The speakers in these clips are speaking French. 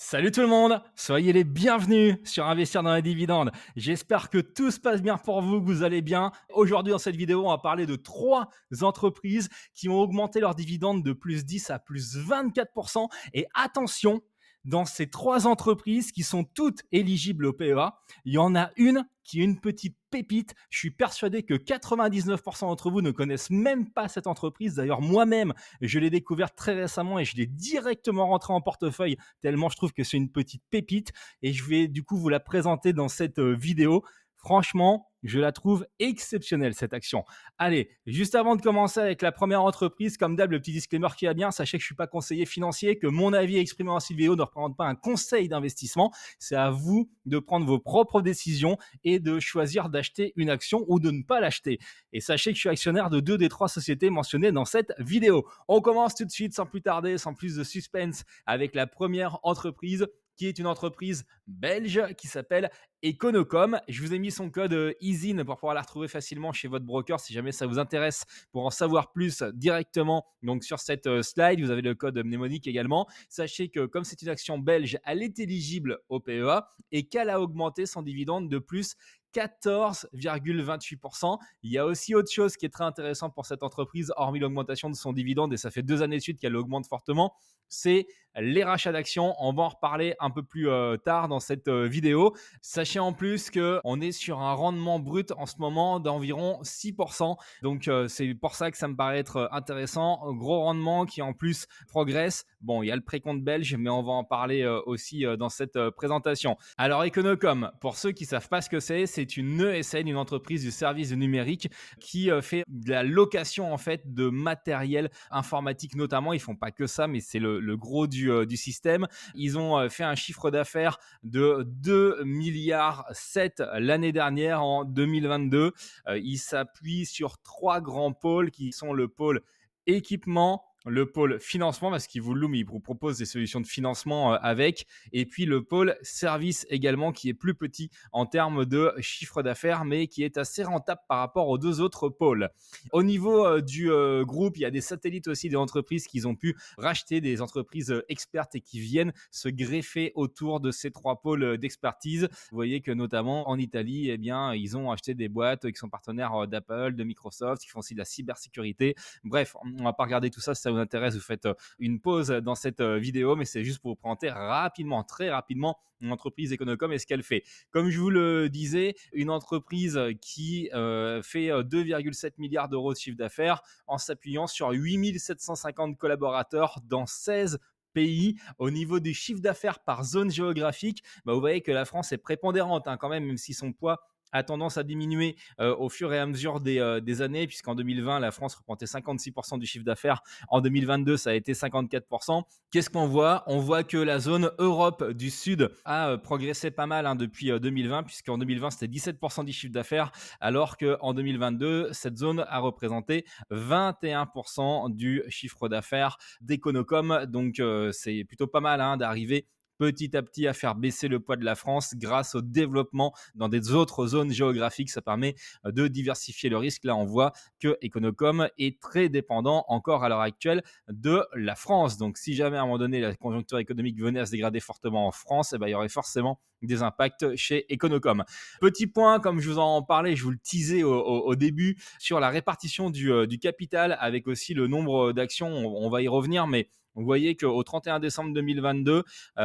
Salut tout le monde, soyez les bienvenus sur Investir dans les dividendes. J'espère que tout se passe bien pour vous, que vous allez bien. Aujourd'hui dans cette vidéo, on va parler de trois entreprises qui ont augmenté leurs dividendes de plus 10 à plus 24%. Et attention, dans ces trois entreprises qui sont toutes éligibles au PEA, il y en a une qui est une petite pépite. Je suis persuadé que 99% d'entre vous ne connaissent même pas cette entreprise. D'ailleurs, moi-même, je l'ai découverte très récemment et je l'ai directement rentrée en portefeuille tellement je trouve que c'est une petite pépite et je vais du coup vous la présenter dans cette vidéo. Franchement, je la trouve exceptionnelle cette action. Allez, juste avant de commencer avec la première entreprise, comme d'hab, le petit disclaimer qui va bien, sachez que je ne suis pas conseiller financier, que mon avis exprimé dans cette vidéo ne représente pas un conseil d'investissement. C'est à vous de prendre vos propres décisions et de choisir d'acheter une action ou de ne pas l'acheter. Et sachez que je suis actionnaire de 2 des 3 sociétés mentionnées dans cette vidéo. On commence tout de suite sans plus tarder, sans plus de suspense, avec la première entreprise qui est une entreprise belge qui s'appelle Econocom. Je vous ai mis son code EASIN pour pouvoir la retrouver facilement chez votre broker si jamais ça vous intéresse pour en savoir plus directement. Donc sur cette slide, vous avez le code mnémonique également. Sachez que comme c'est une action belge, elle est éligible au PEA et qu'elle a augmenté son dividende de plus 14,28%. Il y a aussi autre chose qui est très intéressant pour cette entreprise, hormis l'augmentation de son dividende, et ça fait 2 années de suite qu'elle augmente fortement, c'est les rachats d'actions. On va en reparler un peu plus tard dans cette vidéo. Sachez en plus qu'on est sur un rendement brut en ce moment d'environ 6%. Donc, c'est pour ça que ça me paraît être intéressant. Gros rendement qui en plus progresse. Bon, il y a le précompte belge, mais on va en parler aussi dans cette présentation. Alors, Econocom, pour ceux qui ne savent pas ce que c'est une ESN, une entreprise du service numérique qui fait de la location en fait de matériel informatique notamment. Ils font pas que ça, mais c'est le gros du système. Ils ont fait un chiffre d'affaires de 2 milliards 7 l'année dernière en 2022. Ils s'appuient sur 3 grands pôles qui sont le pôle équipement, le pôle financement, parce qu'ils vous louent, mais ils vous proposent des solutions de financement avec, et puis le pôle service également, qui est plus petit en termes de chiffre d'affaires, mais qui est assez rentable par rapport aux 2 autres pôles. Au niveau du groupe, il y a des satellites aussi des entreprises qui ont pu racheter des entreprises expertes et qui viennent se greffer autour de ces 3 pôles d'expertise. Vous voyez que notamment en Italie, eh bien, ils ont acheté des boîtes qui sont partenaires d'Apple, de Microsoft, qui font aussi de la cybersécurité. Bref, on va pas regarder tout ça. Si ça vous intéresse, vous faites une pause dans cette vidéo, mais c'est juste pour vous présenter rapidement, très rapidement, l'entreprise Econocom et ce qu'elle fait. Comme je vous le disais, une entreprise qui fait 2,7 milliards d'euros de chiffre d'affaires en s'appuyant sur 8 750 collaborateurs dans 16 pays. Au niveau du chiffre d'affaires par zone géographique, vous voyez que la France est prépondérante quand même si son poids a tendance à diminuer au fur et à mesure des années, puisqu'en 2020, la France représentait 56% du chiffre d'affaires. En 2022, ça a été 54%. Qu'est-ce qu'on voit? On voit que la zone Europe du Sud a progressé pas mal depuis 2020, puisqu'en 2020, c'était 17% du chiffre d'affaires, alors qu'en 2022, cette zone a représenté 21% du chiffre d'affaires d'Econocom. Donc, c'est plutôt pas mal d'arriver petit à petit à faire baisser le poids de la France grâce au développement dans des autres zones géographiques. Ça permet de diversifier le risque. Là, on voit que Econocom est très dépendant encore à l'heure actuelle de la France. Donc, si jamais à un moment donné la conjoncture économique venait à se dégrader fortement en France, il y aurait forcément des impacts chez Econocom. Petit point, comme je vous en parlais, je vous le teasais au début, sur la répartition du capital avec aussi le nombre d'actions. On va y revenir, mais vous voyez qu'au 31 décembre 2022,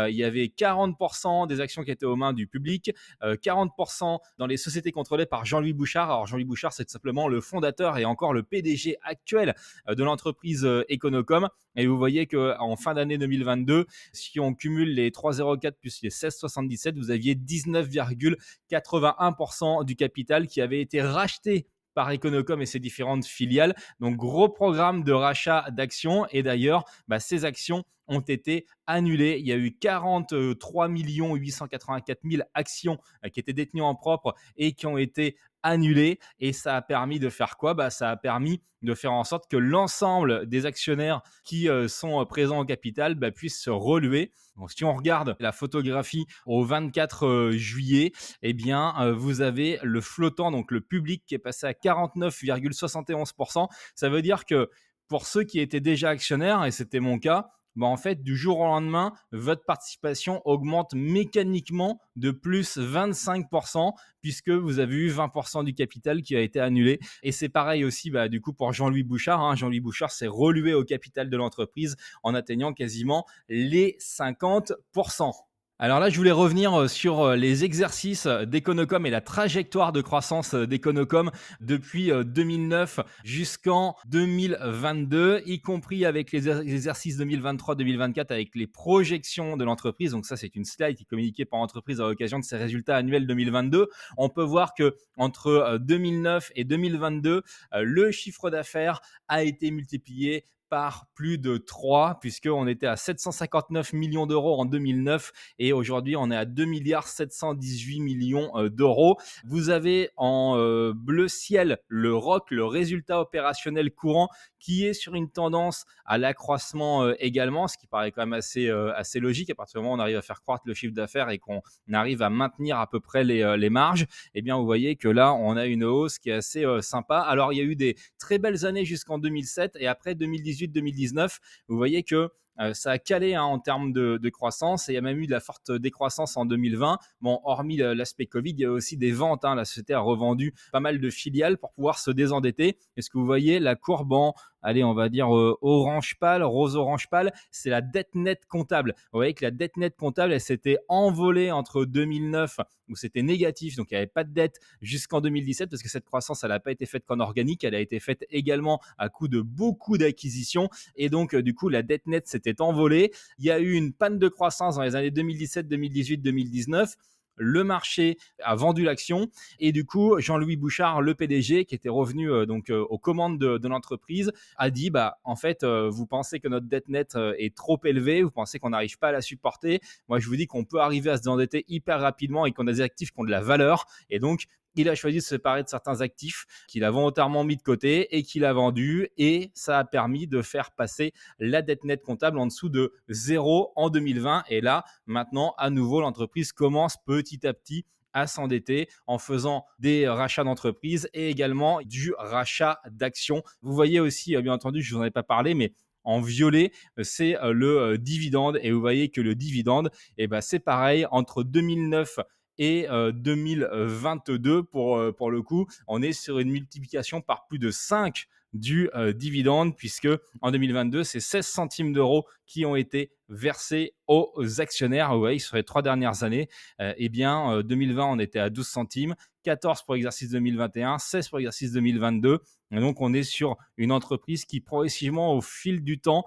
il y avait 40% des actions qui étaient aux mains du public, 40% dans les sociétés contrôlées par Jean-Louis Bouchard. Alors Jean-Louis Bouchard, c'est tout simplement le fondateur et encore le PDG actuel de l'entreprise Econocom. Et vous voyez qu'en fin d'année 2022, si on cumule les 3,04 plus les 16,77, vous aviez 19,81% du capital qui avait été racheté par Econocom et ses différentes filiales. Donc, gros programme de rachat d'actions. Et d'ailleurs, ces actions ont été annulées. Il y a eu 43 884 000 actions qui étaient détenues en propre et qui ont été annulées. Et ça a permis de faire quoi? Ça a permis de faire en sorte que l'ensemble des actionnaires qui sont présents au capital puissent se relever. Donc, si on regarde la photographie au 24 juillet, eh bien, vous avez le flottant, donc le public, qui est passé à 49,71%. Ça veut dire que pour ceux qui étaient déjà actionnaires, et c'était mon cas, bah, en fait, du jour au lendemain, votre participation augmente mécaniquement de plus 25%, puisque vous avez eu 20% du capital qui a été annulé. Et c'est pareil aussi, bah, du coup, pour Jean-Louis Bouchard. Jean-Louis Bouchard s'est relué au capital de l'entreprise en atteignant quasiment les 50%. Alors là, je voulais revenir sur les exercices d'Econocom et la trajectoire de croissance d'Econocom depuis 2009 jusqu'en 2022, y compris avec les exercices 2023-2024 avec les projections de l'entreprise. Donc ça, c'est une slide qui est communiquée par l'entreprise à l'occasion de ses résultats annuels 2022. On peut voir que entre 2009 et 2022, le chiffre d'affaires a été multiplié par plus de 3, puisqu'on était à 759 millions d'euros en 2009 et aujourd'hui on est à 2 milliards 718 millions d'euros. Vous avez en bleu ciel le ROC, le résultat opérationnel courant, qui est sur une tendance à l'accroissement également, ce qui paraît quand même assez logique. À partir du moment où on arrive à faire croître le chiffre d'affaires et qu'on arrive à maintenir à peu près les marges, eh bien vous voyez que là on a une hausse qui est assez sympa. Alors il y a eu des très belles années jusqu'en 2007 et après 2018-2019, vous voyez que ça a calé en termes de croissance et il y a même eu de la forte décroissance en 2020. Bon, hormis l'aspect Covid, il y a aussi des ventes. La société a revendu pas mal de filiales pour pouvoir se désendetter. Est-ce que vous voyez la courbe en, allez, on va dire orange pâle, rose orange pâle, c'est la dette nette comptable. Vous voyez que la dette nette comptable, elle s'était envolée entre 2009 où c'était négatif, donc il n'y avait pas de dette, jusqu'en 2017 parce que cette croissance, elle n'a pas été faite qu'en organique, elle a été faite également à coup de beaucoup d'acquisitions et donc du coup la dette nette s'était envolée. Il y a eu une panne de croissance dans les années 2017, 2018, 2019. Le marché a vendu l'action et du coup Jean-Louis Bouchard, le PDG, qui était revenu aux commandes de l'entreprise, a dit bah en fait vous pensez que notre dette nette est trop élevée, vous pensez qu'on n'arrive pas à la supporter. Moi je vous dis qu'on peut arriver à se désendetter hyper rapidement et qu'on a des actifs qui ont de la valeur et donc il a choisi de se séparer de certains actifs qu'il a volontairement mis de côté et qu'il a vendus et ça a permis de faire passer la dette nette comptable en dessous de 0 en 2020 et là maintenant à nouveau l'entreprise commence petit à petit à s'endetter en faisant des rachats d'entreprises et également du rachat d'actions. Vous voyez aussi, bien entendu, je ne vous en ai pas parlé, mais en violet, c'est le dividende. Et vous voyez que le dividende, eh ben, c'est pareil, entre 2009 et 2022, pour le coup, on est sur une multiplication par plus de 5 du dividende, puisque en 2022, c'est 16 centimes d'euros qui ont été versés aux actionnaires. Vous voyez, sur les 3 dernières années, 2020, on était à 12 centimes, 14 pour l'exercice 2021, 16 pour l'exercice 2022. Et donc, on est sur une entreprise qui, progressivement, au fil du temps,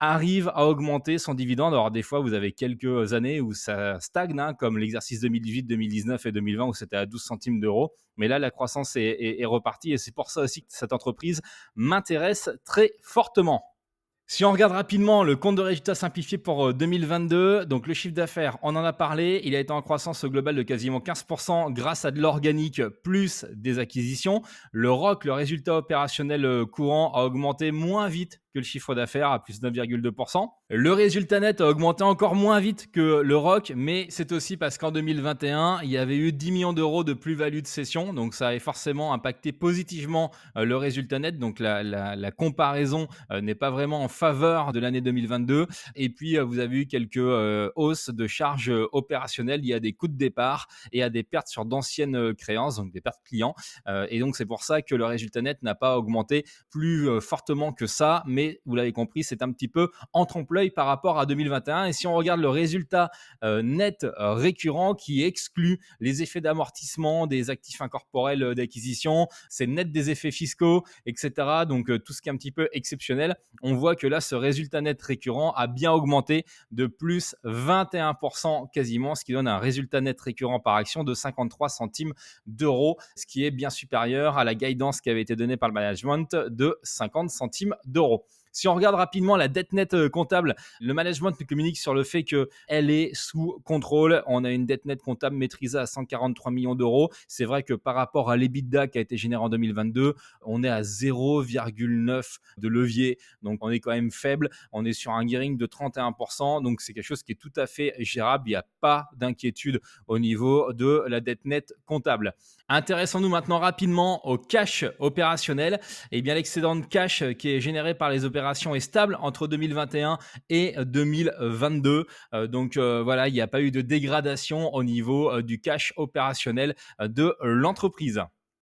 arrive à augmenter son dividende. Alors, des fois, vous avez quelques années où ça stagne, comme l'exercice 2018, 2019 et 2020 où c'était à 12 centimes d'euros. Mais là, la croissance est repartie et c'est pour ça aussi que cette entreprise m'intéresse très fortement. Si on regarde rapidement le compte de résultats simplifié pour 2022, donc le chiffre d'affaires, on en a parlé, il a été en croissance globale de quasiment 15% grâce à de l'organique plus des acquisitions. Le ROC, le résultat opérationnel courant, a augmenté moins vite que le chiffre d'affaires à plus 9,2%. Le résultat net a augmenté encore moins vite que le ROC, mais c'est aussi parce qu'en 2021, il y avait eu 10 millions d'euros de plus-value de cession, donc ça a forcément impacté positivement le résultat net, donc la comparaison n'est pas vraiment en faveur de l'année 2022. Et puis, vous avez eu quelques hausses de charges opérationnelles. Il y a des coûts de départ et à des pertes sur d'anciennes créances, donc des pertes clients. Et donc, c'est pour ça que le résultat net n'a pas augmenté plus fortement que ça. Mais vous l'avez compris, c'est un petit peu en trompe-l'œil par rapport à 2021. Et si on regarde le résultat net récurrent qui exclut les effets d'amortissement des actifs incorporels d'acquisition, c'est net des effets fiscaux, etc. Donc, tout ce qui est un petit peu exceptionnel, on voit que là, ce résultat net récurrent a bien augmenté de plus 21% quasiment, ce qui donne un résultat net récurrent par action de 53 centimes d'euros, ce qui est bien supérieur à la guidance qui avait été donnée par le management de 50 centimes d'euros. Si on regarde rapidement la dette nette comptable, le management nous communique sur le fait qu'elle est sous contrôle. On a une dette nette comptable maîtrisée à 143 millions d'euros. C'est vrai que par rapport à l'EBITDA qui a été généré en 2022, on est à 0,9 de levier. Donc, on est quand même faible. On est sur un gearing de 31%. Donc, c'est quelque chose qui est tout à fait gérable. Il n'y a pas d'inquiétude au niveau de la dette nette comptable. Intéressons-nous maintenant rapidement au cash opérationnel. Eh bien, l'excédent de cash qui est généré par les opérations est stable entre 2021 et 2022. Voilà, il n'y a pas eu de dégradation au niveau du cash opérationnel de l'entreprise.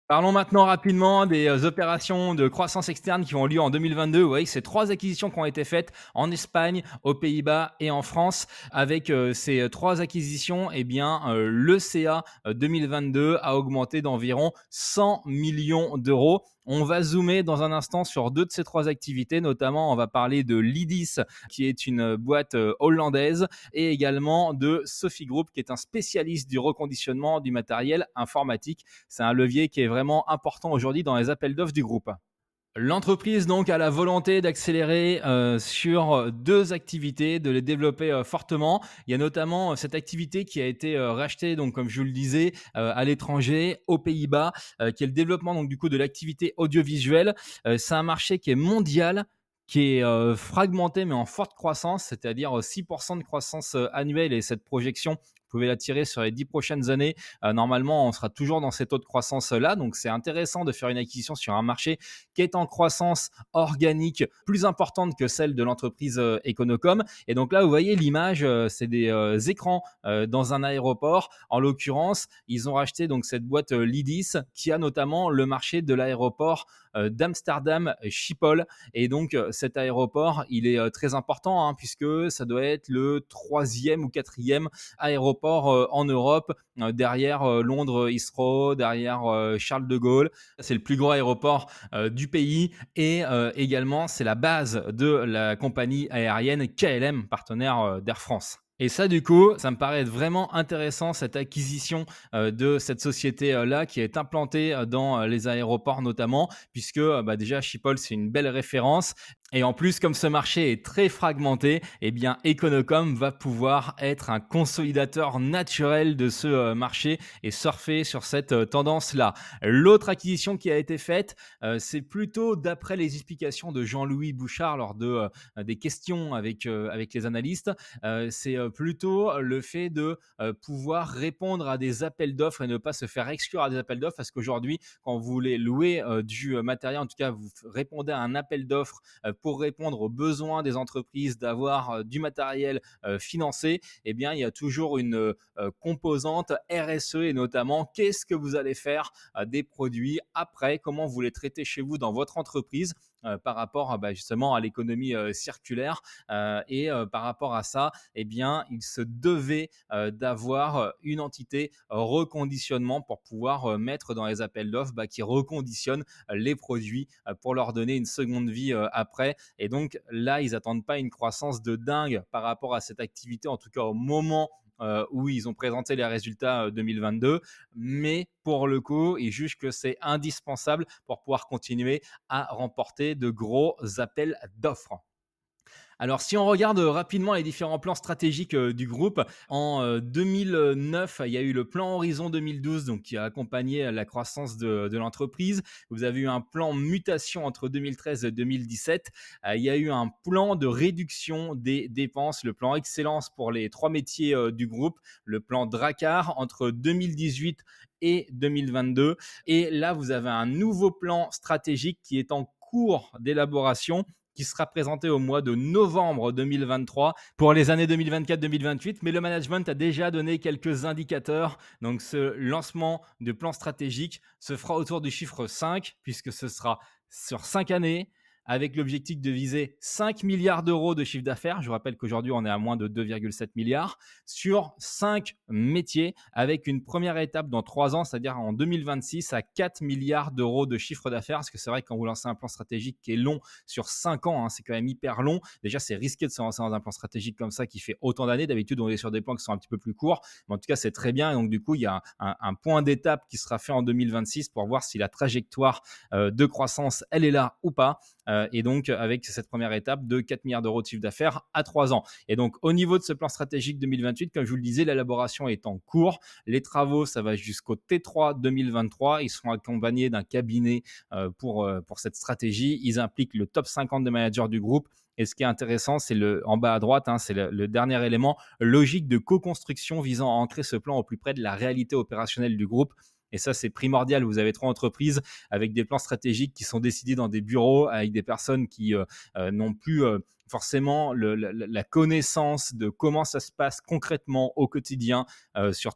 Parlons maintenant rapidement des opérations de croissance externe qui ont lieu en 2022. Vous voyez que c'est 3 acquisitions qui ont été faites en Espagne, aux Pays-Bas et en France. Avec ces 3 acquisitions, eh bien, le CA 2022 a augmenté d'environ 100 millions d'euros. On va zoomer dans un instant sur 2 de ces 3 activités, notamment on va parler de Lidis, qui est une boîte hollandaise, et également de Sophie Group, qui est un spécialiste du reconditionnement du matériel informatique. C'est un levier qui est vraiment important aujourd'hui dans les appels d'offres du groupe. L'entreprise donc a la volonté d'accélérer sur 2 activités, de les développer fortement. Il y a notamment cette activité qui a été rachetée, donc comme je vous le disais, à l'étranger, aux Pays-Bas, qui est le développement donc du coup de l'activité audiovisuelle. C'est un marché qui est mondial, qui est fragmenté mais en forte croissance, c'est-à-dire 6% de croissance annuelle, et cette projection, vous pouvez la tirer sur les 10 prochaines années. Normalement, on sera toujours dans ces taux de croissance-là. Donc, c'est intéressant de faire une acquisition sur un marché qui est en croissance organique plus importante que celle de l'entreprise Econocom. Et donc là, vous voyez l'image, c'est des écrans dans un aéroport. En l'occurrence, ils ont racheté donc cette boîte Lidis, qui a notamment le marché de l'aéroport d'Amsterdam Schiphol. Et donc, cet aéroport, il est très important, hein, puisque ça doit être le 3e ou 4e aéroport en Europe, derrière Londres Heathrow, derrière Charles de Gaulle. C'est le plus gros aéroport du pays, et également c'est la base de la compagnie aérienne KLM, partenaire d'Air France. Et ça, du coup, ça me paraît être vraiment intéressant, cette acquisition de cette société-là, qui est implantée dans les aéroports notamment, puisque déjà Schiphol, c'est une belle référence. Et en plus, comme ce marché est très fragmenté, eh bien Econocom va pouvoir être un consolidateur naturel de ce marché et surfer sur cette tendance-là. L'autre acquisition qui a été faite, c'est plutôt d'après les explications de Jean-Louis Bouchard lors des questions avec les analystes. C'est plutôt le fait de pouvoir répondre à des appels d'offres et ne pas se faire exclure à des appels d'offres, parce qu'aujourd'hui, quand vous voulez louer du matériel, en tout cas, vous répondez à un appel d'offres pour répondre aux besoins des entreprises d'avoir du matériel financé. Eh bien, il y a toujours une composante RSE, et notamment qu'est-ce que vous allez faire des produits après, comment vous les traitez chez vous dans votre entreprise par rapport justement à l'économie circulaire. Et par rapport à ça, eh bien, il se devait d'avoir une entité reconditionnement pour pouvoir mettre dans les appels d'offres qui reconditionnent les produits pour leur donner une seconde vie après. Et donc là, ils n'attendent pas une croissance de dingue par rapport à cette activité, en tout cas au moment où ils ont présenté les résultats 2022, mais pour le coup, ils jugent que c'est indispensable pour pouvoir continuer à remporter de gros appels d'offres. Alors, si on regarde rapidement les différents plans stratégiques du groupe, en 2009, il y a eu le plan Horizon 2012, donc qui a accompagné la croissance de l'entreprise. Vous avez eu un plan mutation entre 2013 et 2017. Il y a eu un plan de réduction des dépenses, le plan Excellence pour les 3 métiers du groupe, le plan Dracar entre 2018 et 2022. Et là, vous avez un nouveau plan stratégique qui est en cours d'élaboration, qui sera présenté au mois de novembre 2023 pour les années 2024-2028. Mais le management a déjà donné quelques indicateurs. Donc, ce lancement de plan stratégique se fera autour du chiffre 5, puisque ce sera sur 5 années, avec l'objectif de viser 5 milliards d'euros de chiffre d'affaires. Je vous rappelle qu'aujourd'hui, on est à moins de 2,7 milliards sur 5 métiers, avec une première étape dans 3 ans, c'est-à-dire en 2026, à 4 milliards d'euros de chiffre d'affaires. Parce que c'est vrai que quand vous lancez un plan stratégique qui est long sur 5 ans, c'est quand même hyper long. Déjà, c'est risqué de se lancer dans un plan stratégique comme ça qui fait autant d'années. D'habitude, on est sur des plans qui sont un petit peu plus courts. Mais en tout cas, c'est très bien. Et donc, du coup, il y a un point d'étape qui sera fait en 2026 pour voir si la trajectoire de croissance, elle est là ou pas. Et donc, avec cette première étape de 4 milliards d'euros de chiffre d'affaires à 3 ans. Et donc, au niveau de ce plan stratégique 2028, comme je vous le disais, l'élaboration est en cours. Les travaux, ça va jusqu'au T3 2023. Ils seront accompagnés d'un cabinet pour cette stratégie. Ils impliquent le top 50 des managers du groupe Et ce qui est intéressant, c'est en bas à droite, hein, c'est le dernier élément, logique de co-construction visant à ancrer ce plan au plus près de la réalité opérationnelle du groupe. Et ça, c'est primordial. Vous avez 3 entreprises avec des plans stratégiques qui sont décidés dans des bureaux, avec des personnes qui n'ont plus forcément la connaissance de comment ça se passe concrètement au quotidien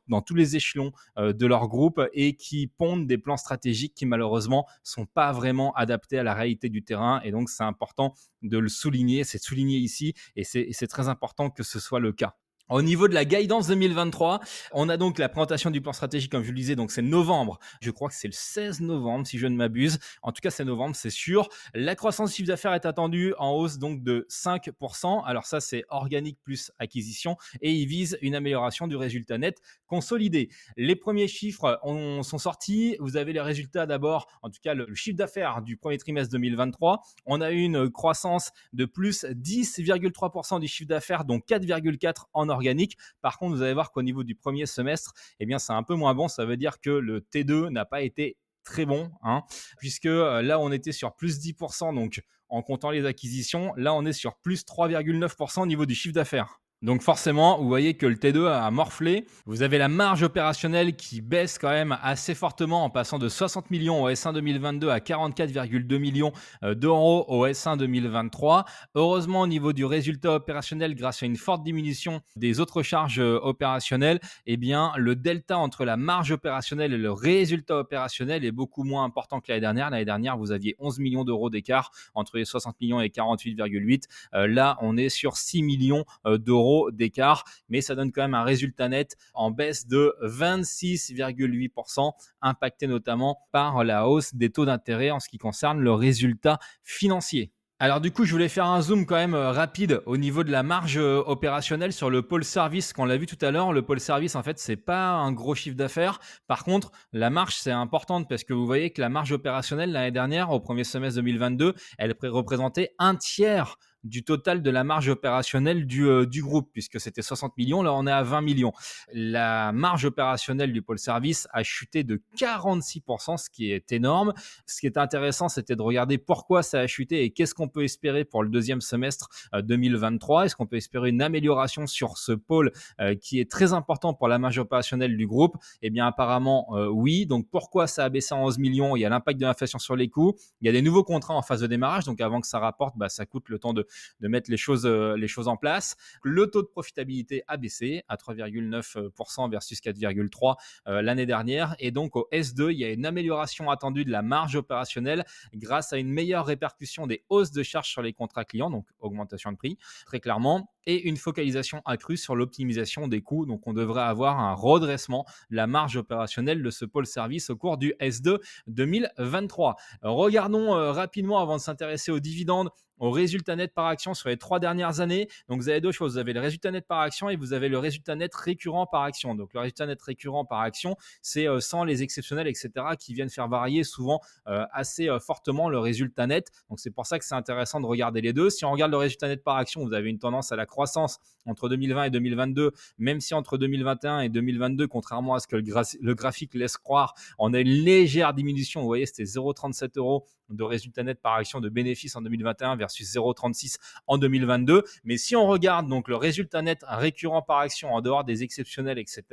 dans tous les échelons de leur groupe, et qui pondent des plans stratégiques qui malheureusement sont pas vraiment adaptés à la réalité du terrain. Et donc c'est important de le souligner, c'est souligné ici, et c'est très important que ce soit le cas. Au niveau de la guidance 2023, on a donc la présentation du plan stratégique, comme je le disais, donc c'est novembre. Je crois que c'est le 16 novembre, si je ne m'abuse. En tout cas, c'est novembre, c'est sûr. La croissance du chiffre d'affaires est attendue en hausse donc de 5%. Alors ça, c'est organique plus acquisition, et il vise une amélioration du résultat net consolidé. Les premiers chiffres sont sortis. Vous avez les résultats d'abord, en tout cas le chiffre d'affaires du premier trimestre 2023. On a eu une croissance de plus 10,3% du chiffre d'affaires, dont 4,4% en organique. Par contre, vous allez voir qu'au niveau du premier semestre, eh bien, c'est un peu moins bon. Ça veut dire que le T2 n'a pas été très bon, hein, puisque là, on était sur plus 10%, donc en comptant les acquisitions. Là, on est sur plus 3,9% au niveau du chiffre d'affaires. Donc forcément, vous voyez que le T2 a morflé. Vous avez la marge opérationnelle qui baisse quand même assez fortement, en passant de 60 millions au S1 2022 à 44,2 millions d'euros au S1 2023. Heureusement, au niveau du résultat opérationnel, grâce à une forte diminution des autres charges opérationnelles, eh bien, le delta entre la marge opérationnelle et le résultat opérationnel est beaucoup moins important que l'année dernière. L'année dernière, vous aviez 11 millions d'euros d'écart entre les 60 millions et 48,8. Là, on est sur 6 millions d'euros d'écart, mais ça donne quand même un résultat net en baisse de 26,8%, impacté notamment par la hausse des taux d'intérêt en ce qui concerne le résultat financier. Alors du coup, je voulais faire un zoom quand même rapide au niveau de la marge opérationnelle sur le pôle service. Qu'on l'a vu tout à l'heure, le pôle service, en fait, c'est pas un gros chiffre d'affaires. Par contre, la marge, c'est importante, parce que vous voyez que la marge opérationnelle l'année dernière, au premier semestre 2022, elle représentait un tiers du total de la marge opérationnelle du groupe, puisque c'était 60 millions, là on est à 20 millions. La marge opérationnelle du pôle service a chuté de 46%, ce qui est énorme. Ce qui est intéressant, c'était de regarder pourquoi ça a chuté et qu'est-ce qu'on peut espérer pour le deuxième semestre 2023. Est-ce qu'on peut espérer une amélioration sur ce pôle qui est très important pour la marge opérationnelle du groupe? Eh bien apparemment oui. Donc pourquoi ça a baissé en 11 millions? Il y a l'impact de l'inflation sur les coûts, il y a des nouveaux contrats en phase de démarrage, donc avant que ça rapporte, ça coûte le temps de mettre les choses en place. Le taux de profitabilité a baissé à 3,9% versus 4,3% l'année dernière. Et donc au S2, il y a une amélioration attendue de la marge opérationnelle grâce à une meilleure répercussion des hausses de charges sur les contrats clients, donc augmentation de prix, très clairement, et une focalisation accrue sur l'optimisation des coûts. Donc on devrait avoir un redressement de la marge opérationnelle de ce pôle service au cours du S2 2023. Regardons rapidement, avant de s'intéresser aux dividendes, au résultat net par action sur les 3 dernières années. Donc vous avez deux choses, vous avez le résultat net par action et vous avez le résultat net récurrent par action. Donc le résultat net récurrent par action, c'est sans les exceptionnels, etc., qui viennent faire varier souvent assez fortement le résultat net. Donc c'est pour ça que c'est intéressant de regarder les deux. Si on regarde le résultat net par action, vous avez une tendance à la croissance entre 2020 et 2022, même si entre 2021 et 2022, contrairement à ce que le graphique laisse croire, on a une légère diminution. Vous voyez, c'était 0,37 euros de résultat net par action de bénéfice en 2021 versus 0,36 en 2022. Mais si on regarde donc le résultat net récurrent par action en dehors des exceptionnels, etc.,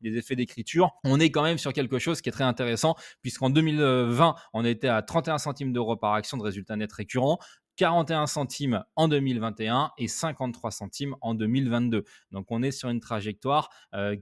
des effets d'écriture, on est quand même sur quelque chose qui est très intéressant, puisqu'en 2020, on était à 31 centimes d'euros par action de résultat net récurrent, 41 centimes en 2021 et 53 centimes en 2022. Donc on est sur une trajectoire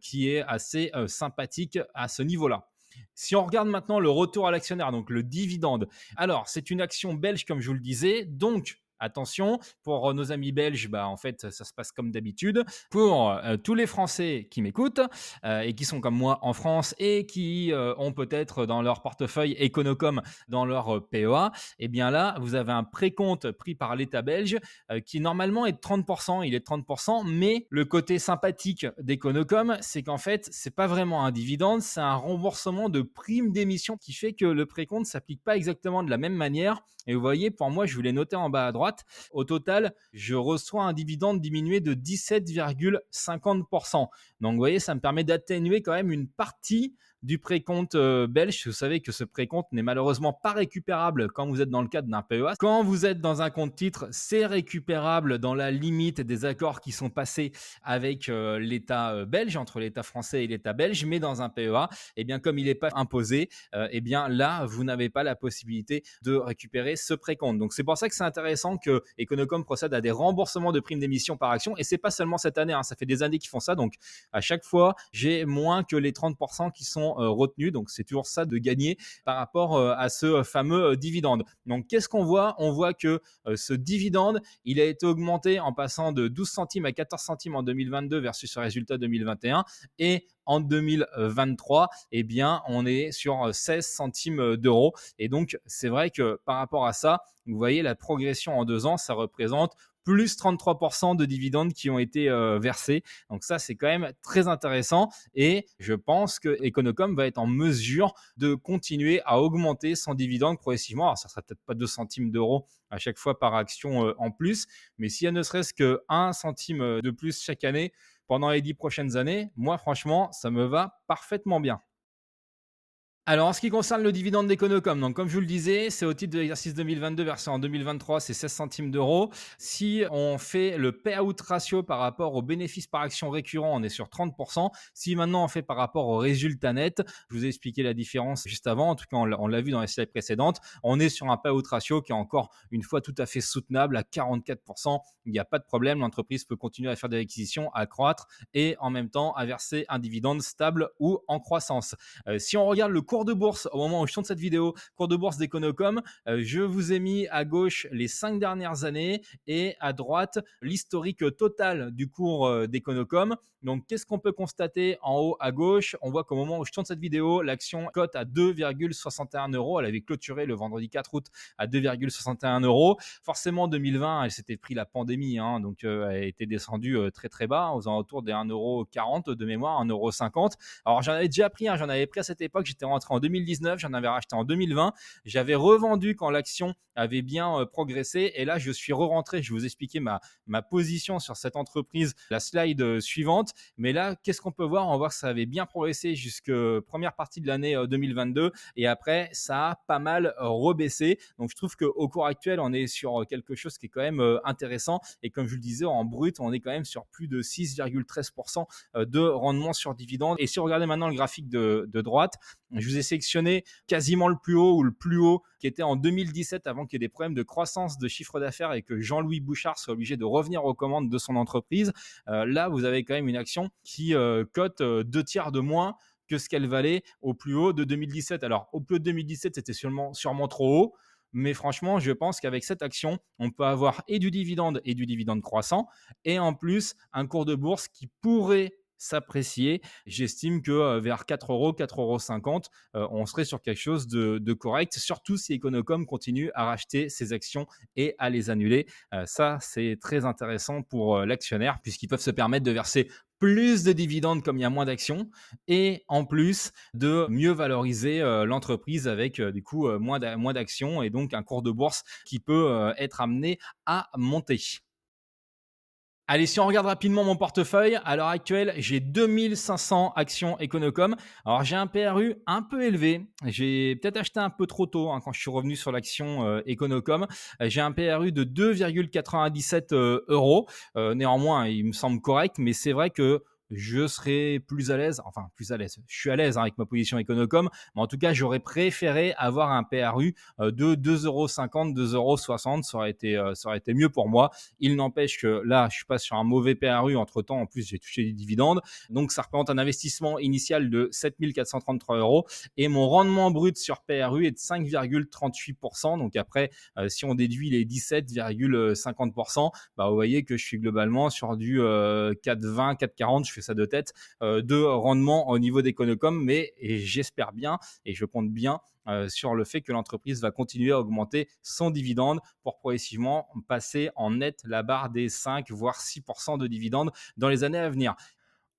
qui est assez sympathique à ce niveau-là. Si on regarde maintenant le retour à l'actionnaire, donc le dividende, alors c'est une action belge, comme je vous le disais, donc attention, pour nos amis belges, en fait, ça se passe comme d'habitude. Pour tous les Français qui m'écoutent et qui sont comme moi en France et qui ont peut-être dans leur portefeuille Econocom, dans leur PEA, eh bien là, vous avez un précompte pris par l'État belge qui normalement est de 30%. Il est de 30%, mais le côté sympathique d'Econocom, c'est qu'en fait, c'est pas vraiment un dividende, c'est un remboursement de primes d'émission qui fait que le précompte ne s'applique pas exactement de la même manière. Et vous voyez, pour moi, je vous l'ai noté en bas à droite, au total, je reçois un dividende diminué de 17,50%. Donc, vous voyez, ça me permet d'atténuer quand même une partie du précompte belge. Vous savez que ce précompte n'est malheureusement pas récupérable quand vous êtes dans le cadre d'un PEA. Quand vous êtes dans un compte titre, c'est récupérable dans la limite des accords qui sont passés avec l'État belge, entre l'État français et l'État belge, mais dans un PEA, eh bien, comme il n'est pas imposé, eh bien là, vous n'avez pas la possibilité de récupérer ce précompte. Donc c'est pour ça que c'est intéressant que Econocom procède à des remboursements de primes d'émission par action, et c'est pas seulement cette année, hein, ça fait des années qu'ils font ça, donc à chaque fois, j'ai moins que les 30% qui sont retenus, donc c'est toujours ça de gagner par rapport à ce fameux dividende. Donc qu'est-ce qu'on voit? On voit que ce dividende, il a été augmenté en passant de 12 centimes à 14 centimes en 2022 versus ce résultat 2021, et en 2023, eh bien, on est sur 16 centimes d'euros. Et donc, c'est vrai que par rapport à ça, vous voyez la progression en 2 ans, ça représente plus 33% de dividendes qui ont été versés. Donc ça, c'est quand même très intéressant, et je pense que Econocom va être en mesure de continuer à augmenter son dividende progressivement. Alors ça sera peut-être pas 2 centimes d'euros à chaque fois par action en plus, mais s'il y a ne serait-ce que 1 centime de plus chaque année pendant les 10 prochaines années, moi franchement, ça me va parfaitement bien. Alors, en ce qui concerne le dividende d'Econocom, donc comme je vous le disais, c'est au titre de l'exercice 2022 versé en 2023, c'est 16 centimes d'euros. Si on fait le payout ratio par rapport au bénéfice par action récurrent, on est sur 30%. Si maintenant on fait par rapport au résultat net, je vous ai expliqué la différence juste avant, en tout cas on l'a vu dans les slides précédentes, on est sur un payout ratio qui est encore une fois tout à fait soutenable à 44%. Il n'y a pas de problème, l'entreprise peut continuer à faire des acquisitions, à croître et en même temps à verser un dividende stable ou en croissance. Si on regarde le cours de bourse au moment où je tourne cette vidéo, cours de bourse d'Econocom, je vous ai mis à gauche les 5 dernières années et à droite l'historique total du cours d'Econocom. Donc, qu'est-ce qu'on peut constater en haut à gauche? On voit qu'au moment où je tourne cette vidéo, l'action cote à 2,61 euros. Elle avait clôturé le vendredi 4 août à 2,61 euros. Forcément, 2020, elle s'était pris la pandémie, hein, donc elle a été descendue très très bas, aux alentours des 1,40 € de mémoire, 1,50 €. Alors, j'en avais déjà pris, hein, j'en avais pris à cette époque, j'étais rentré en 2019, j'en avais racheté en 2020, j'avais revendu quand l'action avait bien progressé, et là je suis re-rentré. Je vais vous expliquer ma position sur cette entreprise, la slide suivante, mais là qu'est-ce qu'on peut voir? On voit que ça avait bien progressé jusqu'à première partie de l'année 2022, et après ça a pas mal rebaissé. Donc je trouve qu'au cours actuel on est sur quelque chose qui est quand même intéressant, et comme je le disais, en brut on est quand même sur plus de 6,13% de rendement sur dividende. Et si vous regardez maintenant le graphique de droite, je vous ai sélectionné quasiment le plus haut, ou le plus haut qui était en 2017, avant qu'il y ait des problèmes de croissance de chiffre d'affaires et que Jean-Louis Bouchard soit obligé de revenir aux commandes de son entreprise. Là, vous avez quand même une action qui cote 2 tiers de moins que ce qu'elle valait au plus haut de 2017. Alors, au plus haut de 2017, c'était sûrement trop haut. Mais franchement, je pense qu'avec cette action, on peut avoir et du dividende croissant, et en plus un cours de bourse qui pourrait s'apprécier. J'estime que vers 4 euros, 4,50 €, on serait sur quelque chose de correct, surtout si Econocom continue à racheter ses actions et à les annuler. Ça, c'est très intéressant pour l'actionnaire, puisqu'ils peuvent se permettre de verser plus de dividendes comme il y a moins d'actions, et en plus de mieux valoriser l'entreprise avec du coup moins d'actions, et donc un cours de bourse qui peut être amené à monter. Allez, si on regarde rapidement mon portefeuille, à l'heure actuelle, j'ai 2500 actions Econocom. Alors, j'ai un PRU un peu élevé. J'ai peut-être acheté un peu trop tôt, hein, quand je suis revenu sur l'action Econocom. J'ai un PRU de 2,97 euros. Néanmoins, il me semble correct, mais c'est vrai que je serais plus à l'aise, enfin plus à l'aise, je suis à l'aise, hein, avec ma position Econocom, mais en tout cas, j'aurais préféré avoir un PRU de 2,50 €, 2,60 €, ça aurait été mieux pour moi. Il n'empêche que là, je suis pas sur un mauvais PRU. Entre-temps, en plus, j'ai touché des dividendes. Donc, ça représente un investissement initial de 7 433 euros. Et mon rendement brut sur PRU est de 5,38%. Donc, après, si on déduit les 17,50%, bah, vous voyez que je suis globalement sur du 4,20, 4,40. Je fais ça de tête, de rendement au niveau d'Econocom. Mais et j'espère bien, et je compte bien sur le fait que l'entreprise va continuer à augmenter son dividende pour progressivement passer en net la barre des 5 voire 6% de dividendes dans les années à venir.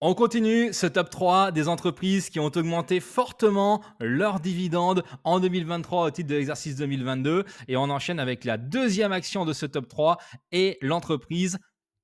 On continue ce top 3 des entreprises qui ont augmenté fortement leurs dividendes en 2023 au titre de l'exercice 2022, et on enchaîne avec la deuxième action de ce top 3 et l'entreprise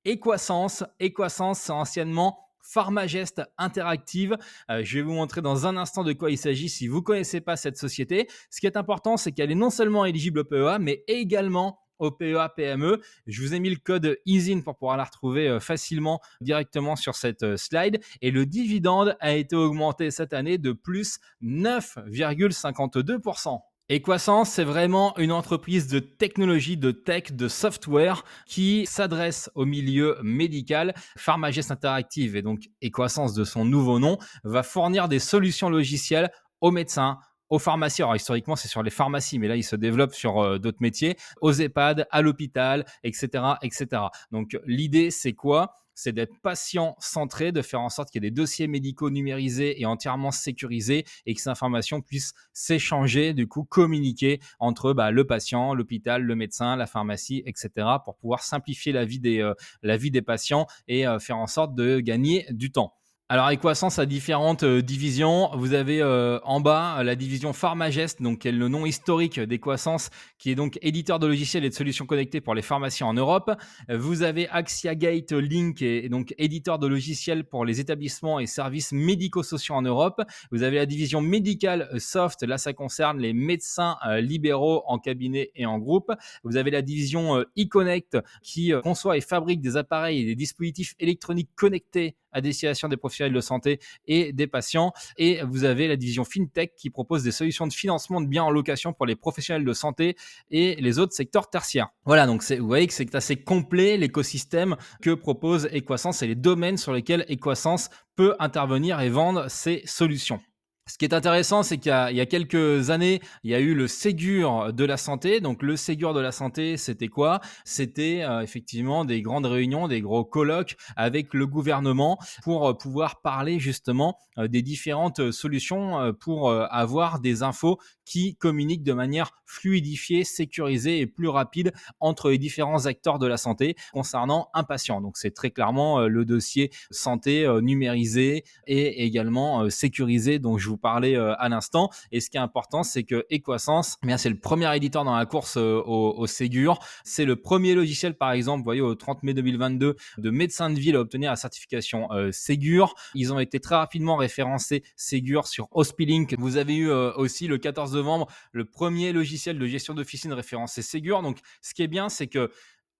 Equasens. Equasens, c'est anciennement Pharmagest Interactive. Je vais vous montrer dans un instant de quoi il s'agit si vous ne connaissez pas cette société. Ce qui est important, c'est qu'elle est non seulement éligible au PEA, mais également au PEA PME. Je vous ai mis le code EASIN pour pouvoir la retrouver facilement directement sur cette slide. Et le dividende a été augmenté cette année de plus 9,52%. Equasens, c'est vraiment une entreprise de technologie, de tech, de software qui s'adresse au milieu médical. Pharmagest Interactive, et donc Equasens de son nouveau nom, va fournir des solutions logicielles aux médecins, aux pharmacies. Alors historiquement, c'est sur les pharmacies, mais là, il se développe sur d'autres métiers, aux EHPAD, à l'hôpital, etc., etc. Donc l'idée, c'est quoi? C'est d'être patient centré, de faire en sorte qu'il y ait des dossiers médicaux numérisés et entièrement sécurisés et que ces informations puissent s'échanger, du coup communiquer entre le patient, l'hôpital, le médecin, la pharmacie, etc. pour pouvoir simplifier la vie des patients et faire en sorte de gagner du temps. Alors, Equasens a différentes divisions. Vous avez en bas la division Pharmagest, donc qui est le nom historique d'Equasens, qui est donc éditeur de logiciels et de solutions connectées pour les pharmacies en Europe. Vous avez AxiaGate Link, qui est donc éditeur de logiciels pour les établissements et services médico-sociaux en Europe. Vous avez la division médicale Soft, là ça concerne les médecins libéraux en cabinet et en groupe. Vous avez la division eConnect, qui conçoit et fabrique des appareils et des dispositifs électroniques connectés à destination des professionnels de santé et des patients. Et vous avez la division FinTech qui propose des solutions de financement de biens en location pour les professionnels de santé et les autres secteurs tertiaires. Voilà, donc vous voyez que c'est assez complet l'écosystème que propose Equasens et les domaines sur lesquels Equasens peut intervenir et vendre ses solutions. Ce qui est intéressant, c'est qu'il y a quelques années, il y a eu le Ségur de la santé. Donc, le Ségur de la santé, c'était quoi? C'était effectivement des grandes réunions, des gros colloques avec le gouvernement pour pouvoir parler justement des différentes solutions pour avoir des infos qui communiquent de manière fluidifiée, sécurisée et plus rapide entre les différents acteurs de la santé concernant un patient. Donc, c'est très clairement le dossier santé numérisé et également sécurisé dont je vous parlais à l'instant. Et ce qui est important, c'est que Equasens, c'est le premier éditeur dans la course au Ségur. C'est le premier logiciel, par exemple, vous voyez, au 30 mai 2022, de médecin de ville à obtenir la certification Ségur. Ils ont été très rapidement référencés Ségur sur Hospilink. Vous avez eu aussi le 14 novembre le premier logiciel de gestion d'officine référencé Ségur. Donc, ce qui est bien, c'est que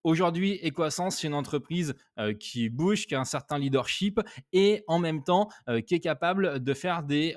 aujourd'hui, Equasens, c'est une entreprise qui bouge, qui a un certain leadership et en même temps qui est capable de faire des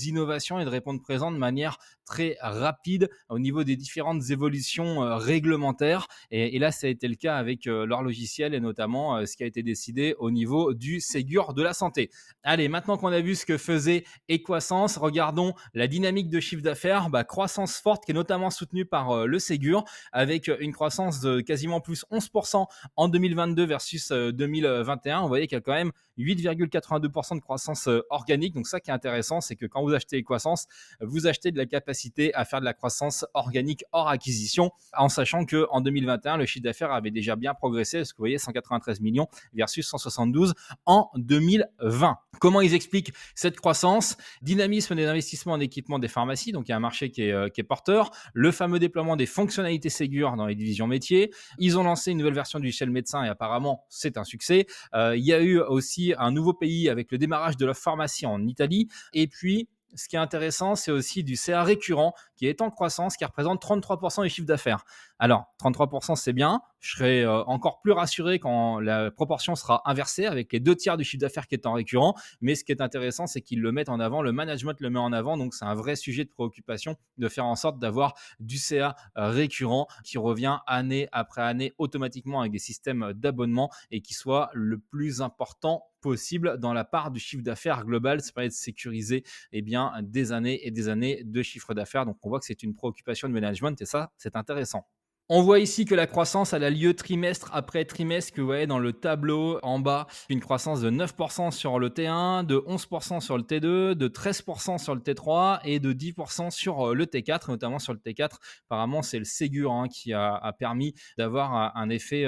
innovations et de répondre présent de manière très rapide au niveau des différentes évolutions réglementaires. Et là, ça a été le cas avec leur logiciel et notamment ce qui a été décidé au niveau du Ségur de la santé. Allez, maintenant qu'on a vu ce que faisait Equasens, regardons la dynamique de chiffre d'affaires. Croissance forte qui est notamment soutenue par le Ségur avec une croissance de quasiment plus 11% en 2022 versus 2021. Vous voyez qu'il y a quand même 8,82% de croissance organique. Donc ça qui est intéressant, c'est que quand vous achetez Equasens, vous achetez de la capacité à faire de la croissance organique hors acquisition, en sachant qu'en 2021, le chiffre d'affaires avait déjà bien progressé, parce que vous voyez 193 millions versus 172 en 2020. Comment ils expliquent cette croissance? Dynamisme des investissements en équipement des pharmacies, donc il y a un marché qui est porteur, le fameux déploiement des fonctionnalités Ségur dans les divisions métiers. Ils ont lancé une nouvelle version du logiciel médecin et apparemment c'est un succès. Il y a eu aussi un nouveau pays avec le démarrage de la pharmacie en Italie. Et puis, ce qui est intéressant, c'est aussi du CA récurrent qui est en croissance, qui représente 33% du chiffre d'affaires. Alors, 33%, c'est bien. Je serai encore plus rassuré quand la proportion sera inversée avec les 2 tiers du chiffre d'affaires qui est en récurrent. Mais ce qui est intéressant, c'est qu'ils le mettent en avant. Le management le met en avant. Donc, c'est un vrai sujet de préoccupation de faire en sorte d'avoir du CA récurrent qui revient année après année automatiquement avec des systèmes d'abonnement et qui soit le plus important possible dans la part du chiffre d'affaires global. Ça permet de sécuriser des années et des années de chiffre d'affaires. Donc, on voit que c'est une préoccupation de management et ça, c'est intéressant. On voit ici que la croissance elle a lieu trimestre après trimestre, que vous voyez dans le tableau en bas, une croissance de 9% sur le T1, de 11% sur le T2, de 13% sur le T3 et de 10% sur le T4, notamment sur le T4. Apparemment, c'est le Ségur qui a permis d'avoir un effet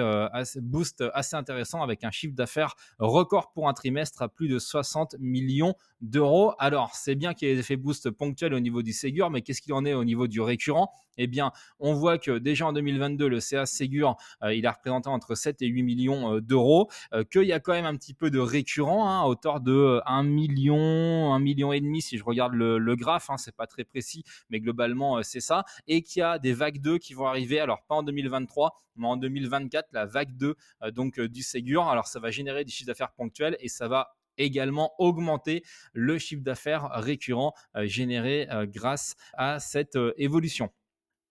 boost assez intéressant avec un chiffre d'affaires record pour un trimestre à plus de 60 millions d'euros. Alors, c'est bien qu'il y ait des effets boost ponctuels au niveau du Ségur, mais qu'est-ce qu'il en est au niveau du récurrent? eh bien, on voit que déjà en 2022, le CA Ségur, il a représenté entre 7 et 8 millions d'euros, qu'il y a quand même un petit peu de récurrent, à hauteur de 1 million, 1 million et demi si je regarde le graphe, c'est pas très précis, mais globalement, c'est ça, et qu'il y a des vagues 2 qui vont arriver, alors pas en 2023, mais en 2024, la vague 2 du Ségur. Alors ça va générer des chiffres d'affaires ponctuels et ça va également augmenter le chiffre d'affaires récurrent généré grâce à cette évolution.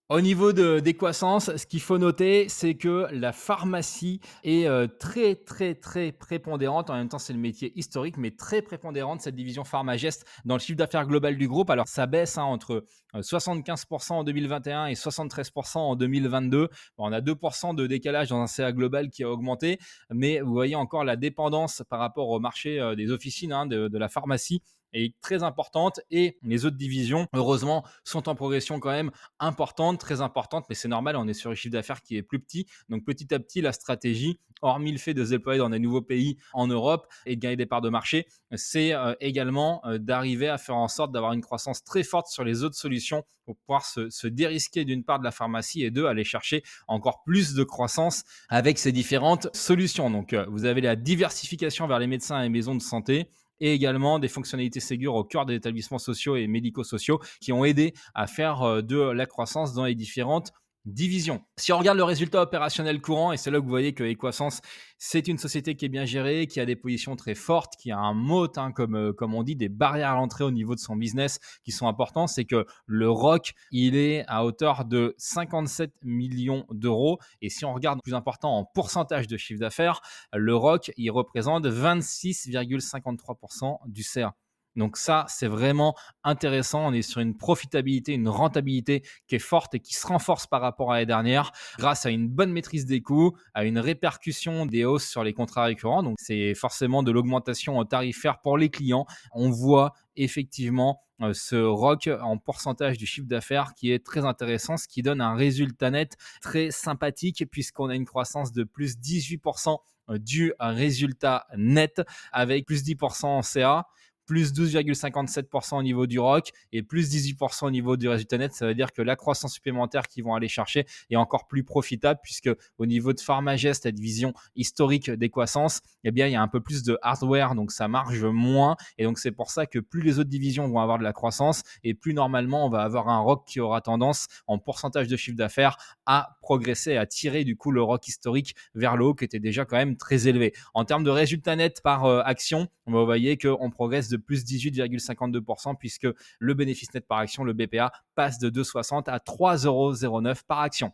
Au niveau des croissances, ce qu'il faut noter, c'est que la pharmacie est très, très, très prépondérante. En même temps, c'est le métier historique, mais très prépondérante, cette division Pharmagest, dans le chiffre d'affaires global du groupe. Alors, ça baisse entre 75% en 2021 et 73% en 2022. Bon, on a 2% de décalage dans un CA global qui a augmenté, mais vous voyez encore la dépendance par rapport au marché des officines, de la pharmacie est très importante, et les autres divisions, heureusement, sont en progression quand même importante, très importante, mais c'est normal, on est sur un chiffre d'affaires qui est plus petit. Donc petit à petit, la stratégie, hormis le fait de se déployer dans des nouveaux pays en Europe et de gagner des parts de marché, c'est également d'arriver à faire en sorte d'avoir une croissance très forte sur les autres solutions pour pouvoir se dérisquer d'une part de la pharmacie et deux, aller chercher encore plus de croissance avec ces différentes solutions. Donc vous avez la diversification vers les médecins et maisons de santé, et également des fonctionnalités Ségur au cœur des établissements sociaux et médico-sociaux qui ont aidé à faire de la croissance dans les différentes divisions. Si on regarde le résultat opérationnel courant, et c'est là que vous voyez que Equasens, c'est une société qui est bien gérée, qui a des positions très fortes, qui a un moat, comme on dit, des barrières à l'entrée au niveau de son business qui sont importants, c'est que le ROC, il est à hauteur de 57 millions d'euros. Et si on regarde plus important en pourcentage de chiffre d'affaires, le ROC, il représente 26,53% du CA. Donc ça, c'est vraiment intéressant. On est sur une profitabilité, une rentabilité qui est forte et qui se renforce par rapport à l'année dernière grâce à une bonne maîtrise des coûts, à une répercussion des hausses sur les contrats récurrents. Donc c'est forcément de l'augmentation tarifaire pour les clients. On voit effectivement ce ROC en pourcentage du chiffre d'affaires qui est très intéressant, ce qui donne un résultat net très sympathique puisqu'on a une croissance de plus 18% du résultat net avec plus 10% en CA, plus 12,57% au niveau du ROC et plus 18% au niveau du résultat net. Ça veut dire que la croissance supplémentaire qu'ils vont aller chercher est encore plus profitable puisque au niveau de Pharmagest, la division historique des croissances, eh bien, il y a un peu plus de hardware, donc ça marge moins. Et donc, c'est pour ça que plus les autres divisions vont avoir de la croissance et plus normalement, on va avoir un ROC qui aura tendance en pourcentage de chiffre d'affaires à progresser, à tirer du coup le ROC historique vers le haut qui était déjà quand même très élevé. En termes de résultat net par action, vous voyez qu'on progresse de plus 18,52% puisque le bénéfice net par action, le BPA, passe de 2,60 à 3,09 € par action.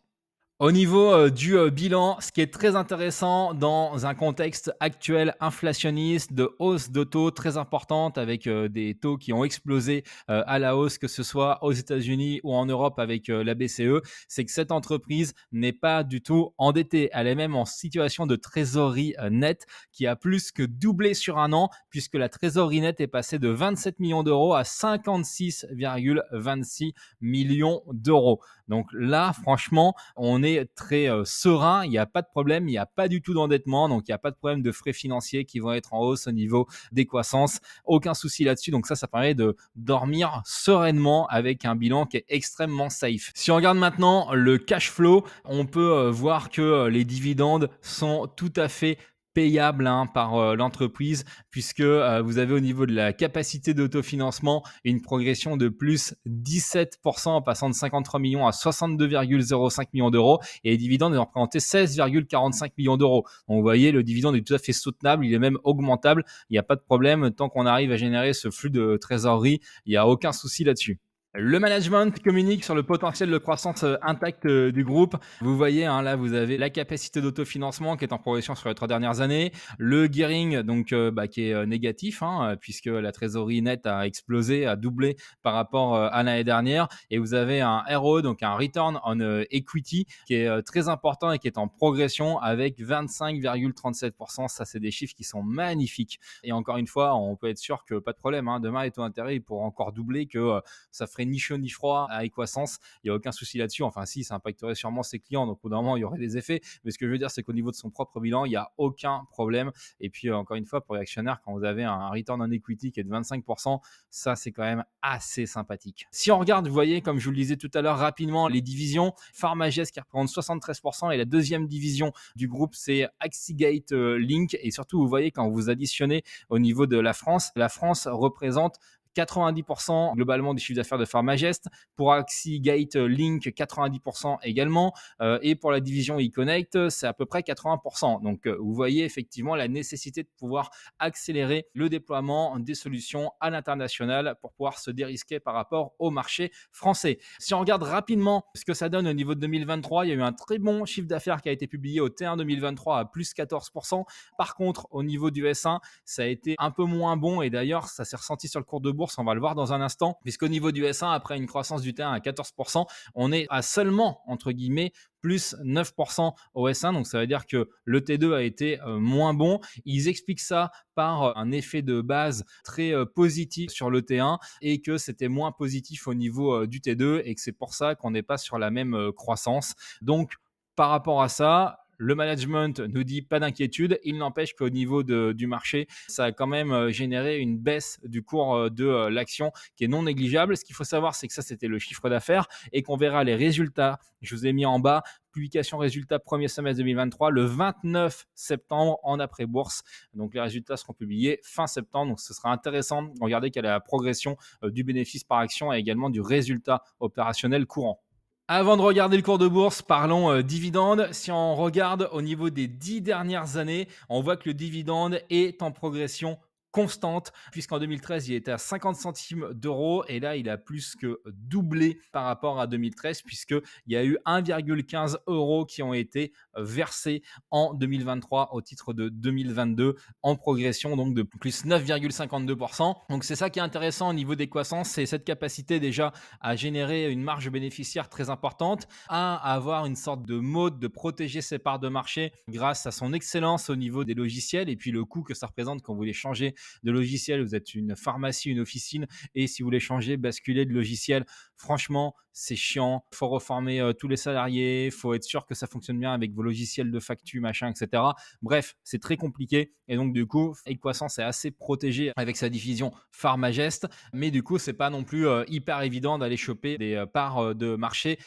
Au niveau du bilan, ce qui est très intéressant dans un contexte actuel inflationniste de hausse de taux très importante avec des taux qui ont explosé à la hausse, que ce soit aux États-Unis ou en Europe avec la BCE, c'est que cette entreprise n'est pas du tout endettée. Elle est même en situation de trésorerie nette qui a plus que doublé sur un an puisque la trésorerie nette est passée de 27 millions d'euros à 56,26 millions d'euros. Donc là, franchement, on est très serein, il n'y a pas de problème, il n'y a pas du tout d'endettement, donc il n'y a pas de problème de frais financiers qui vont être en hausse au niveau des croissances, aucun souci là-dessus. Donc ça permet de dormir sereinement avec un bilan qui est extrêmement safe. Si on regarde maintenant le cash flow, on peut voir que les dividendes sont tout à fait payable par l'entreprise puisque vous avez au niveau de la capacité d'autofinancement une progression de plus 17% en passant de 53 millions à 62,05 millions d'euros et les dividendes ont représenté 16,45 millions d'euros. Donc vous voyez, le dividende est tout à fait soutenable, il est même augmentable, il n'y a pas de problème tant qu'on arrive à générer ce flux de trésorerie, il n'y a aucun souci là-dessus. Le management communique sur le potentiel de croissance intact du groupe. Vous voyez, là, vous avez la capacité d'autofinancement qui est en progression sur les 3 dernières années. Le gearing, donc, qui est négatif, puisque la trésorerie nette a explosé, a doublé par rapport à l'année dernière. Et vous avez un ROE, donc un Return on Equity, qui est très important et qui est en progression avec 25,37%. Ça, c'est des chiffres qui sont magnifiques. Et encore une fois, on peut être sûr que pas de problème. Demain, les taux d'intérêt ils pourront encore doubler, que ça ferait ferait ni chaud ni froid à Equasens. Il n'y a aucun souci là-dessus. Enfin, si, ça impacterait sûrement ses clients. Donc, au bout d'un moment, il y aurait des effets. Mais ce que je veux dire, c'est qu'au niveau de son propre bilan, il n'y a aucun problème. Et puis, encore une fois, pour les actionnaires, quand vous avez un return on equity qui est de 25%, ça, c'est quand même assez sympathique. Si on regarde, vous voyez, comme je vous le disais tout à l'heure, rapidement, les divisions, Pharmagest qui représente 73% et la deuxième division du groupe, c'est Axigate Link. Et surtout, vous voyez, quand vous additionnez au niveau de la France représente 90% globalement du chiffre d'affaires de Pharmagest, pour Axigate Link 90% également, et pour la division eConnect c'est à peu près 80%. Donc vous voyez effectivement la nécessité de pouvoir accélérer le déploiement des solutions à l'international pour pouvoir se dérisquer par rapport au marché français. Si on regarde rapidement ce que ça donne au niveau de 2023, il y a eu un très bon chiffre d'affaires qui a été publié au T1 2023 à plus 14%. Par contre, au niveau du S1, ça a été un peu moins bon et d'ailleurs, ça s'est ressenti sur le cours de bourse, on va le voir dans un instant, puisqu'au niveau du S1, après une croissance du T1 à 14%, on est à seulement, entre guillemets, plus 9% au S1, donc ça veut dire que le T2 a été moins bon. Ils expliquent ça par un effet de base très positif sur le T1 et que c'était moins positif au niveau du T2 et que c'est pour ça qu'on n'est pas sur la même croissance. Donc, par rapport à ça, le management nous dit pas d'inquiétude. Il n'empêche qu'au niveau du marché, ça a quand même généré une baisse du cours de l'action qui est non négligeable. Ce qu'il faut savoir, c'est que ça, c'était le chiffre d'affaires et qu'on verra les résultats. Je vous ai mis en bas, publication résultats premier semestre 2023, le 29 septembre en après-bourse. Donc, les résultats seront publiés fin septembre. Donc, ce sera intéressant de regarder quelle est la progression du bénéfice par action et également du résultat opérationnel courant. Avant de regarder le cours de bourse, parlons dividende. Si on regarde au niveau des 10 dernières années, on voit que le dividende est en progression constante, puisqu'en 2013, il était à 50 centimes d'euros et là, il a plus que doublé par rapport à 2013, puisqu'il y a eu 1,15 euros qui ont été versés en 2023 au titre de 2022, en progression donc de plus 9,52%. Donc, c'est ça qui est intéressant au niveau des croissances, c'est cette capacité déjà à générer une marge bénéficiaire très importante, à avoir une sorte de mode de protéger ses parts de marché grâce à son excellence au niveau des logiciels et puis le coût que ça représente quand vous voulez changer de logiciel. Vous êtes une pharmacie, une officine et si vous voulez changer, basculer de logiciel, franchement, c'est chiant. Il faut reformer tous les salariés, il faut être sûr que ça fonctionne bien avec vos logiciels de facture, machin, etc. Bref, c'est très compliqué et donc du coup, Equasens est assez protégé avec sa division Pharmagest, mais du coup, c'est pas non plus hyper évident d'aller choper des parts de marché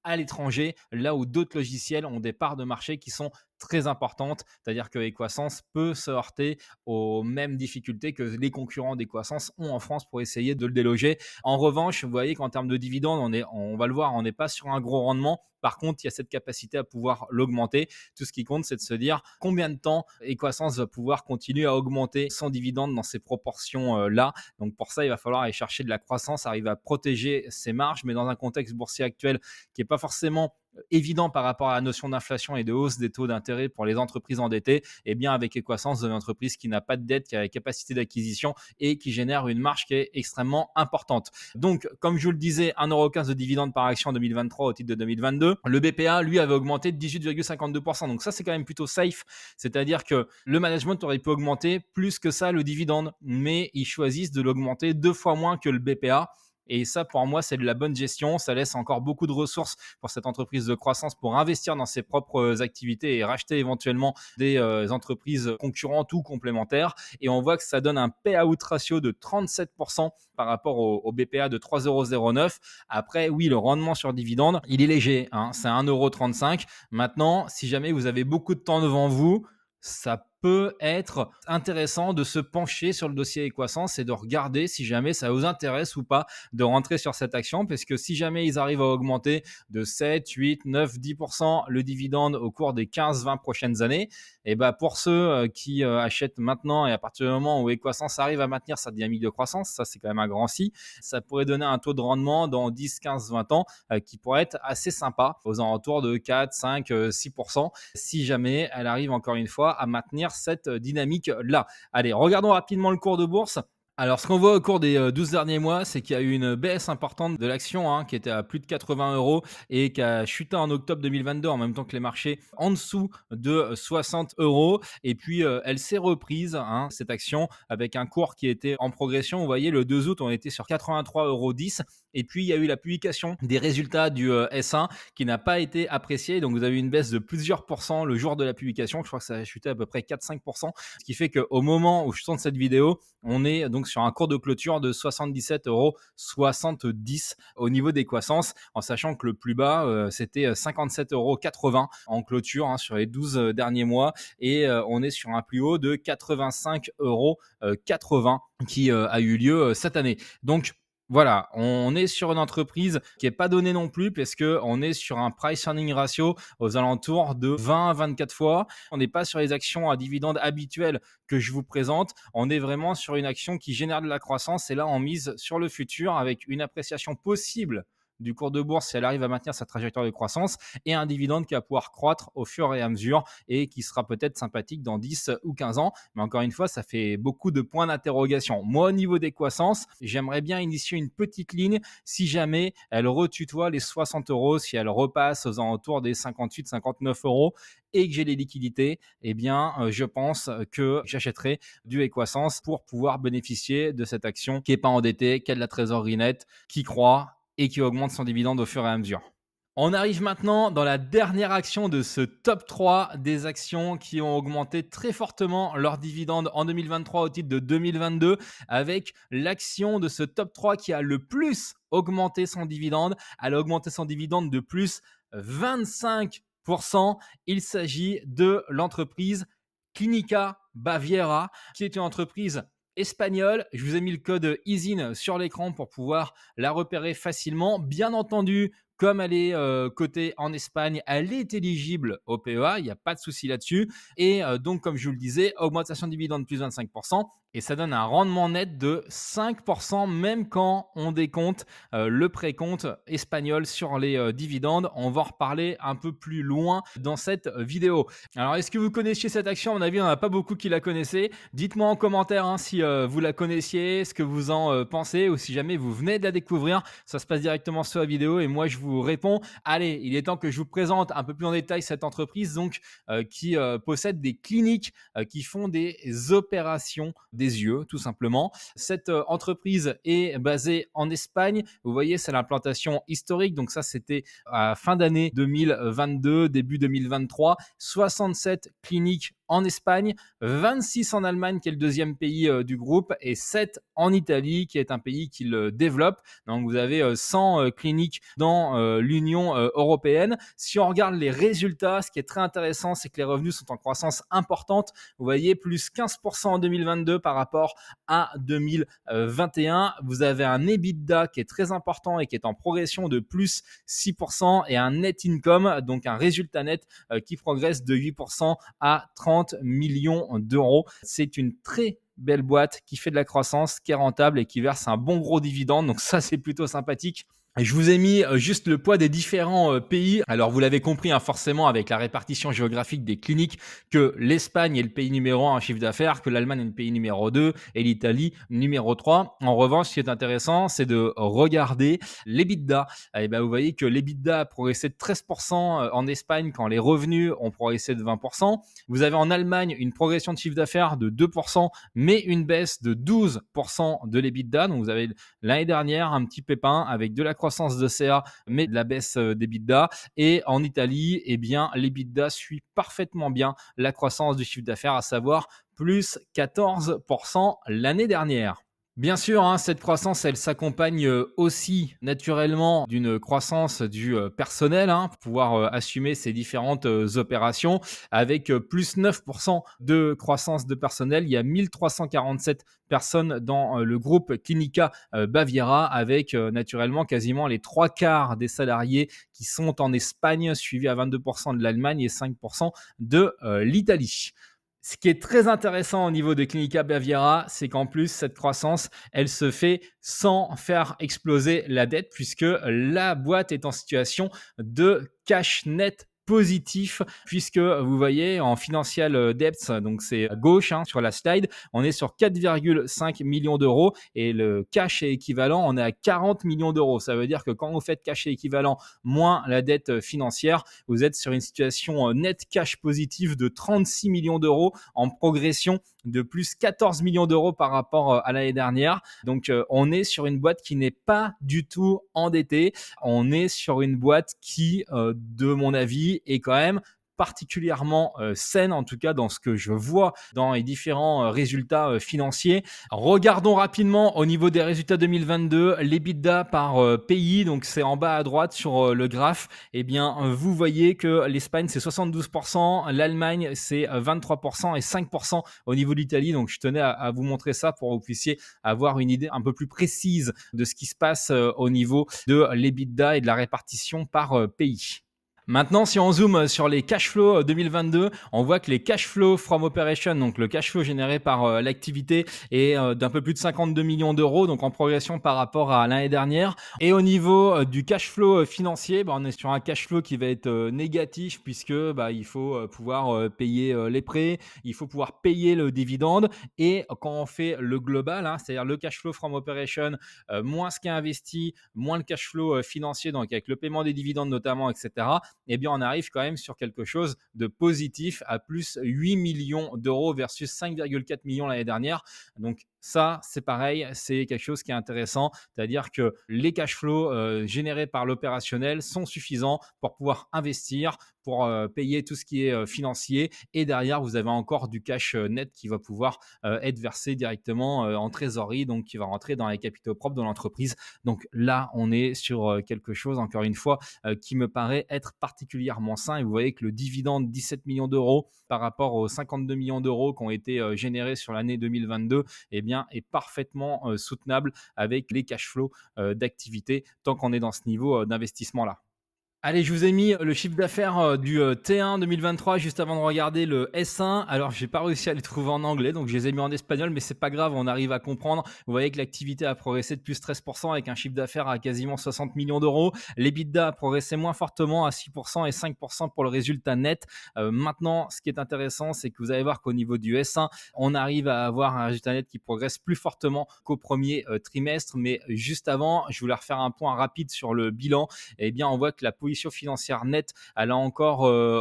à l'étranger, là où d'autres logiciels ont des parts de marché qui sont très importantes, c'est-à-dire que Equasens peut se heurter aux mêmes difficultés que les concurrents d'Equasens ont en France pour essayer de le déloger. En revanche, vous voyez qu'en termes de dividendes, on va le voir, on n'est pas sur un gros rendement. Par contre, il y a cette capacité à pouvoir l'augmenter. Tout ce qui compte, c'est de se dire combien de temps Equasens va pouvoir continuer à augmenter son dividende dans ces proportions-là. Donc pour ça, il va falloir aller chercher de la croissance, arriver à protéger ses marges, mais dans un contexte boursier actuel qui n'est pas forcément évident par rapport à la notion d'inflation et de hausse des taux d'intérêt pour les entreprises endettées, et bien avec Equasens, une entreprise qui n'a pas de dette, qui a la capacité d'acquisition et qui génère une marge qui est extrêmement importante. Donc, comme je vous le disais, 1,15€ de dividende par action en 2023 au titre de 2022. Le BPA, lui, avait augmenté de 18,52%. Donc ça, c'est quand même plutôt safe. C'est-à-dire que le management aurait pu augmenter plus que ça le dividende, mais ils choisissent de l'augmenter 2 fois moins que le BPA. Et ça, pour moi, c'est de la bonne gestion. Ça laisse encore beaucoup de ressources pour cette entreprise de croissance pour investir dans ses propres activités et racheter éventuellement des entreprises concurrentes ou complémentaires. Et on voit que ça donne un payout ratio de 37% par rapport au BPA de 3,09€. Après, oui, le rendement sur dividende, il est léger, hein, c'est 1,35€. Maintenant, si jamais vous avez beaucoup de temps devant vous, ça peut être intéressant de se pencher sur le dossier Equasens et de regarder si jamais ça vous intéresse ou pas de rentrer sur cette action, parce que si jamais ils arrivent à augmenter de 7, 8, 9, 10% le dividende au cours des 15-20 prochaines années, et ben pour ceux qui achètent maintenant et à partir du moment où Equasens arrive à maintenir sa dynamique de croissance, ça c'est quand même un grand si, ça pourrait donner un taux de rendement dans 10, 15, 20 ans qui pourrait être assez sympa, aux alentours de 4, 5, 6%, si jamais elle arrive encore une fois à maintenir cette dynamique-là. Allez, regardons rapidement le cours de bourse. Alors, ce qu'on voit au cours des 12 derniers mois, c'est qu'il y a eu une baisse importante de l'action, hein, qui était à plus de 80 euros et qui a chuté en octobre 2022, en même temps que les marchés, en dessous de 60 euros. Et puis, elle s'est reprise, hein, cette action, avec un cours qui était en progression. Vous voyez, le 2 août, on était sur 83,10 €. Et puis, il y a eu la publication des résultats du S1 qui n'a pas été apprécié. Donc, vous avez eu une baisse de plusieurs pourcents le jour de la publication. Je crois que ça a chuté à peu près 4-5%. Ce qui fait qu'au moment où je tourne cette vidéo, on est donc sur un cours de clôture de 77,70 € au niveau des croissances, en sachant que le plus bas, c'était 57,80 € en clôture, hein, sur les 12 derniers mois. Et on est sur un plus haut de 85,80 € qui a eu lieu cette année. Donc, voilà, on est sur une entreprise qui est pas donnée non plus, parce que on est sur un price earning ratio aux alentours de 20 à 24 fois. On n'est pas sur les actions à dividendes habituelles que je vous présente. On est vraiment sur une action qui génère de la croissance, et là, on mise sur le futur avec une appréciation possible du cours de bourse si elle arrive à maintenir sa trajectoire de croissance, et un dividende qui va pouvoir croître au fur et à mesure et qui sera peut-être sympathique dans 10 ou 15 ans. Mais encore une fois, ça fait beaucoup de points d'interrogation. Moi, au niveau des croissances, j'aimerais bien initier une petite ligne si jamais elle retutoie les 60 euros, si elle repasse aux alentours des 58-59 euros et que j'ai les liquidités, eh bien, je pense que j'achèterai du Equasens pour pouvoir bénéficier de cette action qui n'est pas endettée, qui a de la trésorerie nette, qui croît et qui augmente son dividende au fur et à mesure. On arrive maintenant dans la dernière action de ce top 3 des actions qui ont augmenté très fortement leur dividende en 2023 au titre de 2022, avec l'action de ce top 3 qui a le plus augmenté son dividende. Elle a augmenté son dividende de plus 25%. Il s'agit de l'entreprise Clinica Baviera, qui est une entreprise espagnole. Je vous ai mis le code EASIN sur l'écran pour pouvoir la repérer facilement. Bien entendu, comme elle est cotée en Espagne, elle est éligible au PEA, il n'y a pas de souci là-dessus. Et donc, comme je vous le disais, augmentation de dividende plus 25%, et ça donne un rendement net de 5%, même quand on décompte le précompte espagnol sur les dividendes. On va en reparler un peu plus loin dans cette vidéo. Alors, est-ce que vous connaissiez cette action? À mon avis, il n'y en a pas beaucoup qui la connaissaient. Dites-moi en commentaire, hein, si vous la connaissiez, ce que vous en pensez, ou si jamais vous venez de la découvrir. Ça se passe directement sur la vidéo et moi, je vous réponds. Allez, il est temps que je vous présente un peu plus en détail cette entreprise, donc qui possède des cliniques qui font des opérations des yeux, tout simplement. Cette entreprise est basée en Espagne. Vous voyez, c'est l'implantation historique. Donc ça, c'était à fin d'année 2022, début 2023. 67 cliniques en Espagne, 26 en Allemagne, qui est le deuxième pays du groupe, et 7 en Italie, qui est un pays qui le développe. Donc, vous avez 100 cliniques dans l'Union européenne. Si on regarde les résultats, ce qui est très intéressant, c'est que les revenus sont en croissance importante. Vous voyez, plus 15% en 2022 par rapport à 2021. Vous avez un EBITDA qui est très important et qui est en progression de plus 6%, et un net income, donc un résultat net qui progresse de 8% à 30 millions d'euros. C'est une très belle boîte qui fait de la croissance, qui est rentable et qui verse un bon gros dividende. Donc ça, c'est plutôt sympathique. Je vous ai mis juste le poids des différents pays. Alors, vous l'avez compris, hein, forcément, avec la répartition géographique des cliniques, que l'Espagne est le pays numéro 1 en chiffre d'affaires, que l'Allemagne est le pays numéro 2 et l'Italie numéro 3. En revanche, ce qui est intéressant, c'est de regarder l'EBITDA. Et ben, vous voyez que l'EBITDA a progressé de 13% en Espagne, quand les revenus ont progressé de 20%. Vous avez en Allemagne une progression de chiffre d'affaires de 2%, mais une baisse de 12% de l'EBITDA. Donc, vous avez l'année dernière un petit pépin avec de la croissance de CA, mais de la baisse d'EBITDA. Et en Italie, eh bien, l'EBITDA suit parfaitement bien la croissance du chiffre d'affaires, à savoir plus 14% l'année dernière. Bien sûr, hein, cette croissance, elle s'accompagne aussi naturellement d'une croissance du personnel, hein, pour pouvoir assumer ces différentes opérations. Avec plus 9% de croissance de personnel, il y a 1347 personnes dans le groupe Clinica Baviera, avec naturellement quasiment les 3/4 des salariés qui sont en Espagne, suivi à 22% de l'Allemagne et 5% de l'Italie. Ce qui est très intéressant au niveau de Clinica Baviera, c'est qu'en plus, cette croissance, elle se fait sans faire exploser la dette, puisque la boîte est en situation de cash net positif puisque vous voyez en financial depth, donc c'est à gauche sur la slide, on est sur 4,5 millions d'euros et le cash est équivalent, on est à 40 millions d'euros. Ça veut dire que quand vous faites cash est équivalent moins la dette financière, vous êtes sur une situation net cash positive de 36 millions d'euros en progression de plus 14 millions d'euros par rapport à l'année dernière. Donc, on est sur une boîte qui n'est pas du tout endettée. On est sur une boîte qui, de mon avis, est quand même particulièrement saine, en tout cas dans ce que je vois dans les différents résultats financiers. Regardons rapidement au niveau des résultats 2022, l'EBITDA par pays, donc c'est en bas à droite sur le graphe. Eh bien, vous voyez que l'Espagne c'est 72%, l'Allemagne c'est 23% et 5% au niveau de l'Italie. Donc, je tenais à vous montrer ça pour que vous puissiez avoir une idée un peu plus précise de ce qui se passe au niveau de l'EBITDA et de la répartition par pays. Maintenant, si on zoome sur les cash flows 2022, on voit que les cash flows from operation, donc le cash flow généré par l'activité, est d'un peu plus de 52 millions d'euros, donc en progression par rapport à l'année dernière. Et au niveau du cash flow financier, on est sur un cash flow qui va être négatif puisque il faut pouvoir payer les prêts, il faut pouvoir payer le dividende. Et quand on fait le global, c'est-à-dire le cash flow from operation, moins ce qui est investi, moins le cash flow financier, donc avec le paiement des dividendes notamment, etc., eh bien, on arrive quand même sur quelque chose de positif à plus 8 millions d'euros versus 5,4 millions l'année dernière. Donc, ça, c'est pareil, c'est quelque chose qui est intéressant, c'est-à-dire que les cash flows générés par l'opérationnel sont suffisants pour pouvoir investir, pour payer tout ce qui est financier et derrière, vous avez encore du cash net qui va pouvoir être versé directement en trésorerie, donc qui va rentrer dans les capitaux propres de l'entreprise. Donc là, on est sur quelque chose, encore une fois, qui me paraît être particulièrement sain et vous voyez que le dividende 17 millions d'euros par rapport aux 52 millions d'euros qui ont été générés sur l'année 2022, eh bien, est parfaitement soutenable avec les cash flows d'activité tant qu'on est dans ce niveau d'investissement-là. Allez, je vous ai mis le chiffre d'affaires du T1 2023 juste avant de regarder le S1. Alors, j'ai pas réussi à les trouver en anglais, donc je les ai mis en espagnol, mais c'est pas grave, on arrive à comprendre. Vous voyez que l'activité a progressé de plus 13% avec un chiffre d'affaires à quasiment 60 millions d'euros. L'EBITDA a progressé moins fortement à 6% et 5% pour le résultat net. Maintenant, ce qui est intéressant, c'est que vous allez voir qu'au niveau du S1, on arrive à avoir un résultat net qui progresse plus fortement qu'au premier trimestre. Mais juste avant, je voulais refaire un point rapide sur le bilan. Eh bien, on voit que la position financière nette, elle a encore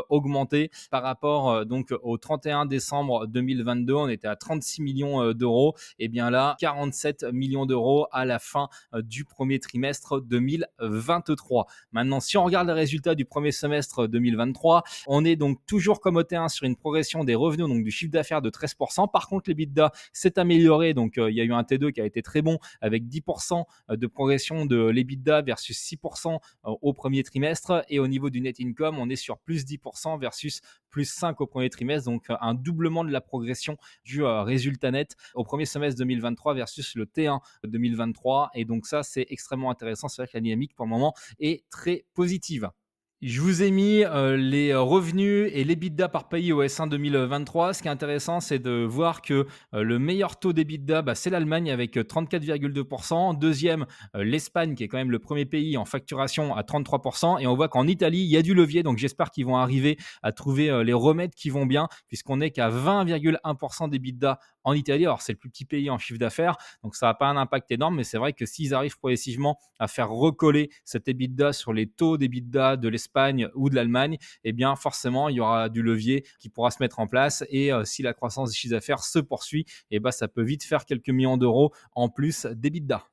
augmenté par rapport donc au 31 décembre 2022, on était à 36 millions d'euros, et bien là 47 millions d'euros à la fin du premier trimestre 2023. Maintenant, si on regarde les résultats du premier semestre 2023, on est donc toujours comme au T1 sur une progression des revenus, donc du chiffre d'affaires de 13%. Par contre, l'EBITDA s'est amélioré, donc il y a eu un T2 qui a été très bon avec 10% de progression de l'EBITDA versus 6% au premier trimestre. Et au niveau du net income, on est sur plus 10% versus plus 5 au premier trimestre, donc un doublement de la progression du résultat net au premier semestre 2023 versus le T1 2023. Et donc ça, c'est extrêmement intéressant. C'est vrai que la dynamique pour le moment est très positive. Je vous ai mis les revenus et l'EBITDA par pays au S1 2023. Ce qui est intéressant, c'est de voir que le meilleur taux d'EBITDA, c'est l'Allemagne avec 34,2%. Deuxième, l'Espagne qui est quand même le premier pays en facturation à 33%. Et on voit qu'en Italie, il y a du levier. Donc j'espère qu'ils vont arriver à trouver les remèdes qui vont bien puisqu'on est qu'à 20,1% d'EBITDA en Italie. Alors c'est le plus petit pays en chiffre d'affaires. Donc ça n'a pas un impact énorme. Mais c'est vrai que s'ils arrivent progressivement à faire recoller cet EBITDA sur les taux d'EBITDA de l'Espagne ou de l'Allemagne, eh bien forcément il y aura du levier qui pourra se mettre en place et si la croissance du chiffre d'affaires se poursuit, ça peut vite faire quelques millions d'euros en plus d'EBITDA.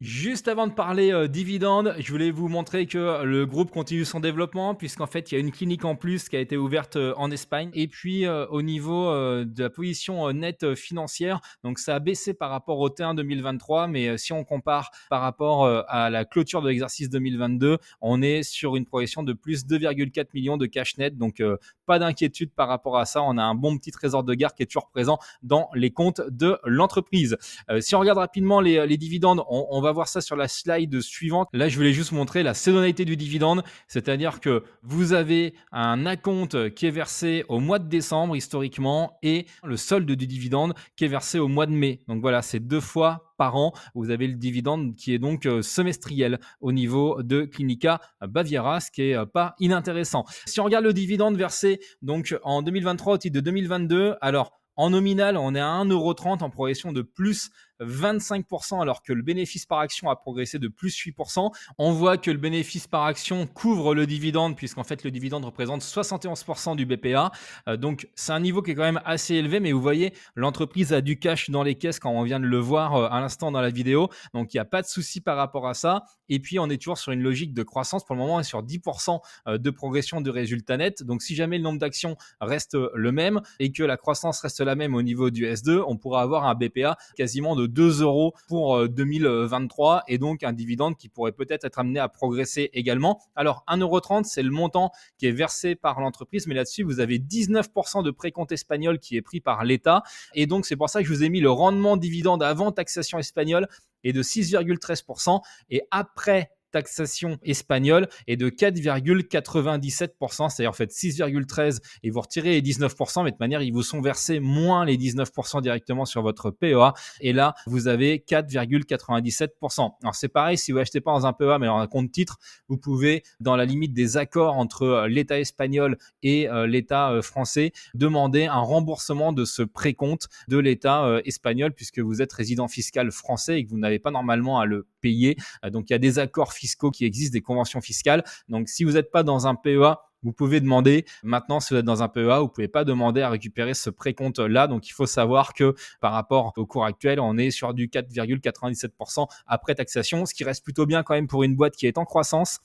Juste avant de parler dividendes, je voulais vous montrer que le groupe continue son développement puisqu'en fait, il y a une clinique en plus qui a été ouverte en Espagne. Et puis, au niveau de la position nette financière, donc ça a baissé par rapport au T1 2023, mais si on compare par rapport à la clôture de l'exercice 2022, on est sur une progression de plus 2,4 millions de cash net. Donc, pas d'inquiétude par rapport à ça. On a un bon petit trésor de guerre qui est toujours présent dans les comptes de l'entreprise. Si on regarde rapidement les dividendes, on va va voir ça sur la slide suivante. Là, je voulais juste montrer la saisonnalité du dividende, c'est-à-dire que vous avez un acompte qui est versé au mois de décembre historiquement et le solde du dividende qui est versé au mois de mai. Donc voilà, c'est 2 fois par an. Vous avez le dividende qui est donc semestriel au niveau de Clinica Baviera, ce qui est pas inintéressant. Si on regarde le dividende versé donc en 2023 au titre de 2022, alors en nominal, on est à 1,30 € en progression de plus 25%, alors que le bénéfice par action a progressé de plus 8%. On voit que le bénéfice par action couvre le dividende, puisqu'en fait, le dividende représente 71% du BPA. Donc, c'est un niveau qui est quand même assez élevé, mais vous voyez, l'entreprise a du cash dans les caisses quand on vient de le voir à l'instant dans la vidéo. Donc, il n'y a pas de souci par rapport à ça. Et puis, on est toujours sur une logique de croissance. Pour le moment, on est sur 10% de progression de résultats nets. Donc, si jamais le nombre d'actions reste le même et que la croissance reste la même au niveau du S2, on pourra avoir un BPA quasiment de 2 € pour 2023 et donc un dividende qui pourrait peut-être être amené à progresser également. Alors 1,30 €, c'est le montant qui est versé par l'entreprise, mais là-dessus, vous avez 19% de précompte espagnol qui est pris par l'État. Et donc, c'est pour ça que je vous ai mis le rendement dividende avant taxation espagnole est de 6,13% et après taxation espagnole est de 4,97%. C'est-à-dire, en fait, 6,13 et vous retirez les 19%, mais de toute manière, ils vous sont versés moins les 19% directement sur votre PEA. Et là, vous avez 4,97%. Alors, c'est pareil, si vous achetez pas dans un PEA, mais dans un compte titre, vous pouvez, dans la limite des accords entre l'État espagnol et l'État français, demander un remboursement de ce précompte de l'État espagnol, puisque vous êtes résident fiscal français et que vous n'avez pas normalement à le payer. Donc, il y a des accords fiscaux qui existent, des conventions fiscales. Donc, si vous n'êtes pas dans un PEA, vous pouvez demander. Maintenant, si vous êtes dans un PEA, vous ne pouvez pas demander à récupérer ce précompte-là. Donc, il faut savoir que par rapport au cours actuel, on est sur du 4,97% après taxation, ce qui reste plutôt bien quand même pour une boîte qui est en croissance.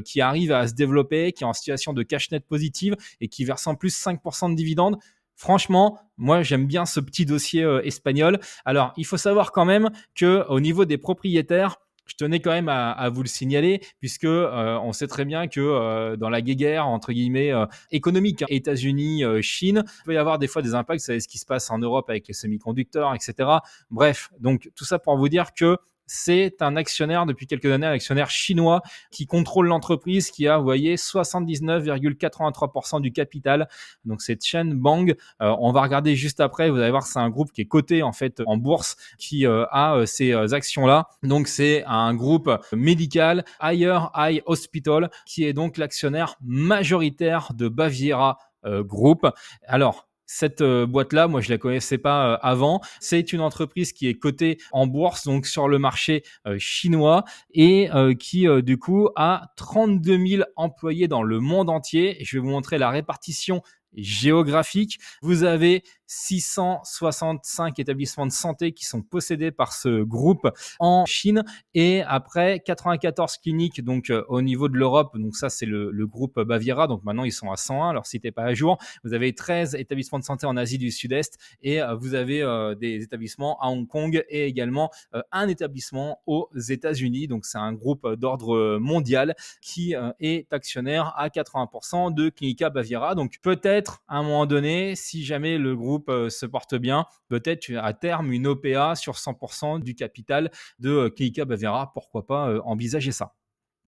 Qui arrive à se développer, qui est en situation de cash net positive et qui verse en plus 5% de dividendes. Franchement, moi, j'aime bien ce petit dossier espagnol. Alors, il faut savoir quand même qu'au niveau des propriétaires, je tenais quand même à vous le signaler, puisque on sait très bien que dans la guéguerre, entre guillemets, économique, États-Unis, Chine, il peut y avoir des fois des impacts. Vous savez ce qui se passe en Europe avec les semi-conducteurs, etc. Bref, donc tout ça pour vous dire que c'est un actionnaire depuis quelques années, un actionnaire chinois qui contrôle l'entreprise, qui a, vous voyez, 79,83% du capital. Donc, c'est Chen Bang. On va regarder juste après. Vous allez voir, c'est un groupe qui est coté en fait en bourse, qui a ces actions-là. Donc, c'est un groupe médical, Higher Eye Hospital, qui est donc l'actionnaire majoritaire de Baviera Group. Alors, cette boîte-là, moi, je la connaissais pas avant. C'est une entreprise qui est cotée en bourse, donc sur le marché chinois et qui, du coup, a 32 000 employés dans le monde entier. Et je vais vous montrer la répartition géographique. Vous avez 665 établissements de santé qui sont possédés par ce groupe en Chine et après 94 cliniques donc au niveau de l'Europe. Donc ça, c'est le groupe Baviera. Donc maintenant, ils sont à 101. Leur site n'est pas à jour. Vous avez 13 établissements de santé en Asie du Sud-Est et vous avez des établissements à Hong Kong et également un établissement aux États-Unis. Donc c'est un groupe d'ordre mondial qui est actionnaire à 80% de Clinica Baviera. Donc peut-être à un moment donné, si jamais le groupe se porte bien, peut-être à terme une OPA sur 100% du capital de Clinica Baviera. Pourquoi pas envisager ça?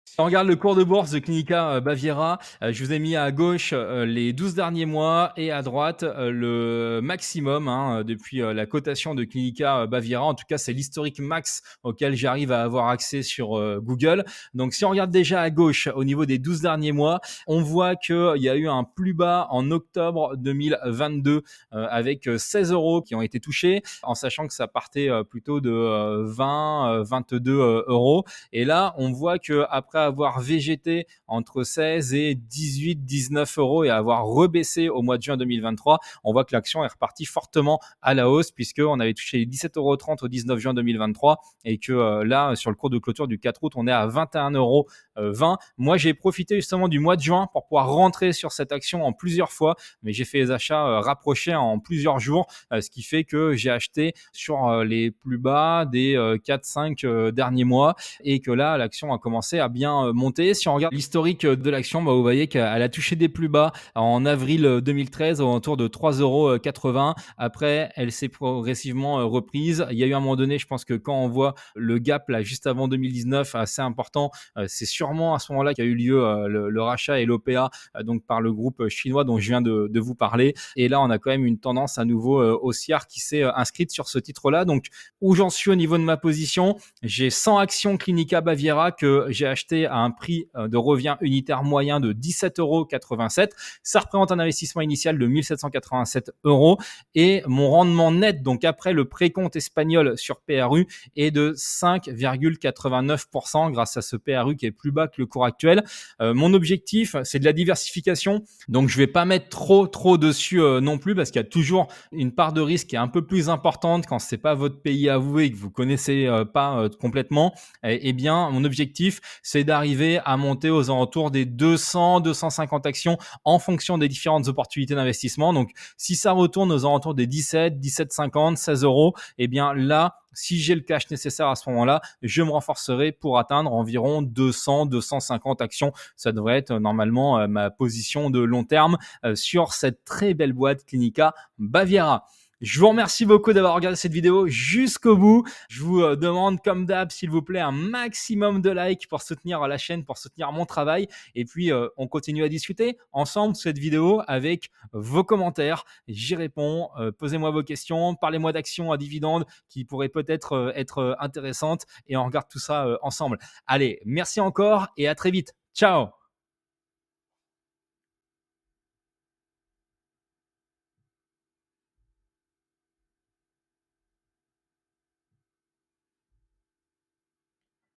Si on regarde le cours de bourse de Clinica Baviera, je vous ai mis à gauche les 12 derniers mois et à droite le maximum depuis la cotation de Clinica Baviera. En tout cas, c'est l'historique max auquel j'arrive à avoir accès sur Google. Donc, si on regarde déjà à gauche au niveau des 12 derniers mois, on voit qu'il y a eu un plus bas en octobre 2022 avec 16 € qui ont été touchés, en sachant que ça partait plutôt de 22 €. Et là, on voit qu'après avoir végété entre 16 et 18, 19 € et avoir rebaissé au mois de juin 2023, on voit que l'action est repartie fortement à la hausse puisqu'on avait touché les 17,30 € au 19 juin 2023 et que là, sur le cours de clôture du 4 août, on est à 21,20 €. Moi, j'ai profité justement du mois de juin pour pouvoir rentrer sur cette action en plusieurs fois, mais j'ai fait les achats rapprochés en plusieurs jours, ce qui fait que j'ai acheté sur les plus bas des 4-5 derniers mois et que là, l'action a commencé à bien bien monté. Si on regarde l'historique de l'action, bah, vous voyez qu'elle a touché des plus bas en avril 2013 autour de 3,80 €. Après, elle s'est progressivement reprise. Il y a eu un moment donné, je pense que quand on voit le gap là juste avant 2019 assez important, c'est sûrement à ce moment-là qu'a eu lieu le rachat et l'OPA donc par le groupe chinois dont je viens de vous parler. Et là, on a quand même une tendance à nouveau haussière qui s'est inscrite sur ce titre-là. Donc, où j'en suis au niveau de ma position, j'ai 100 actions Clinica Baviera que j'ai acheté à un prix de revient unitaire moyen de 17,87 €. Ça représente un investissement initial de 1 787 € et mon rendement net, donc après le précompte espagnol sur PRU, est de 5,89% grâce à ce PRU qui est plus bas que le cours actuel. Mon objectif, c'est de la diversification. Donc, je vais pas mettre trop dessus non plus parce qu'il y a toujours une part de risque qui est un peu plus importante quand c'est pas votre pays à vous et que vous connaissez pas complètement. Eh bien, mon objectif, c'est d'arriver à monter aux alentours des 200-250 actions en fonction des différentes opportunités d'investissement. Donc, si ça retourne aux alentours des 17, 17,50, 16 €, eh bien là, si j'ai le cash nécessaire à ce moment-là, je me renforcerai pour atteindre environ 200-250 actions. Ça devrait être normalement ma position de long terme sur cette très belle boîte Clinica Baviera. Je vous remercie beaucoup d'avoir regardé cette vidéo jusqu'au bout. Je vous demande, comme d'hab, s'il vous plaît, un maximum de likes pour soutenir la chaîne, pour soutenir mon travail. Et puis, on continue à discuter ensemble de cette vidéo avec vos commentaires. J'y réponds. Posez-moi vos questions. Parlez-moi d'actions à dividendes qui pourraient peut-être être intéressantes. Et on regarde tout ça ensemble. Allez, merci encore et à très vite. Ciao!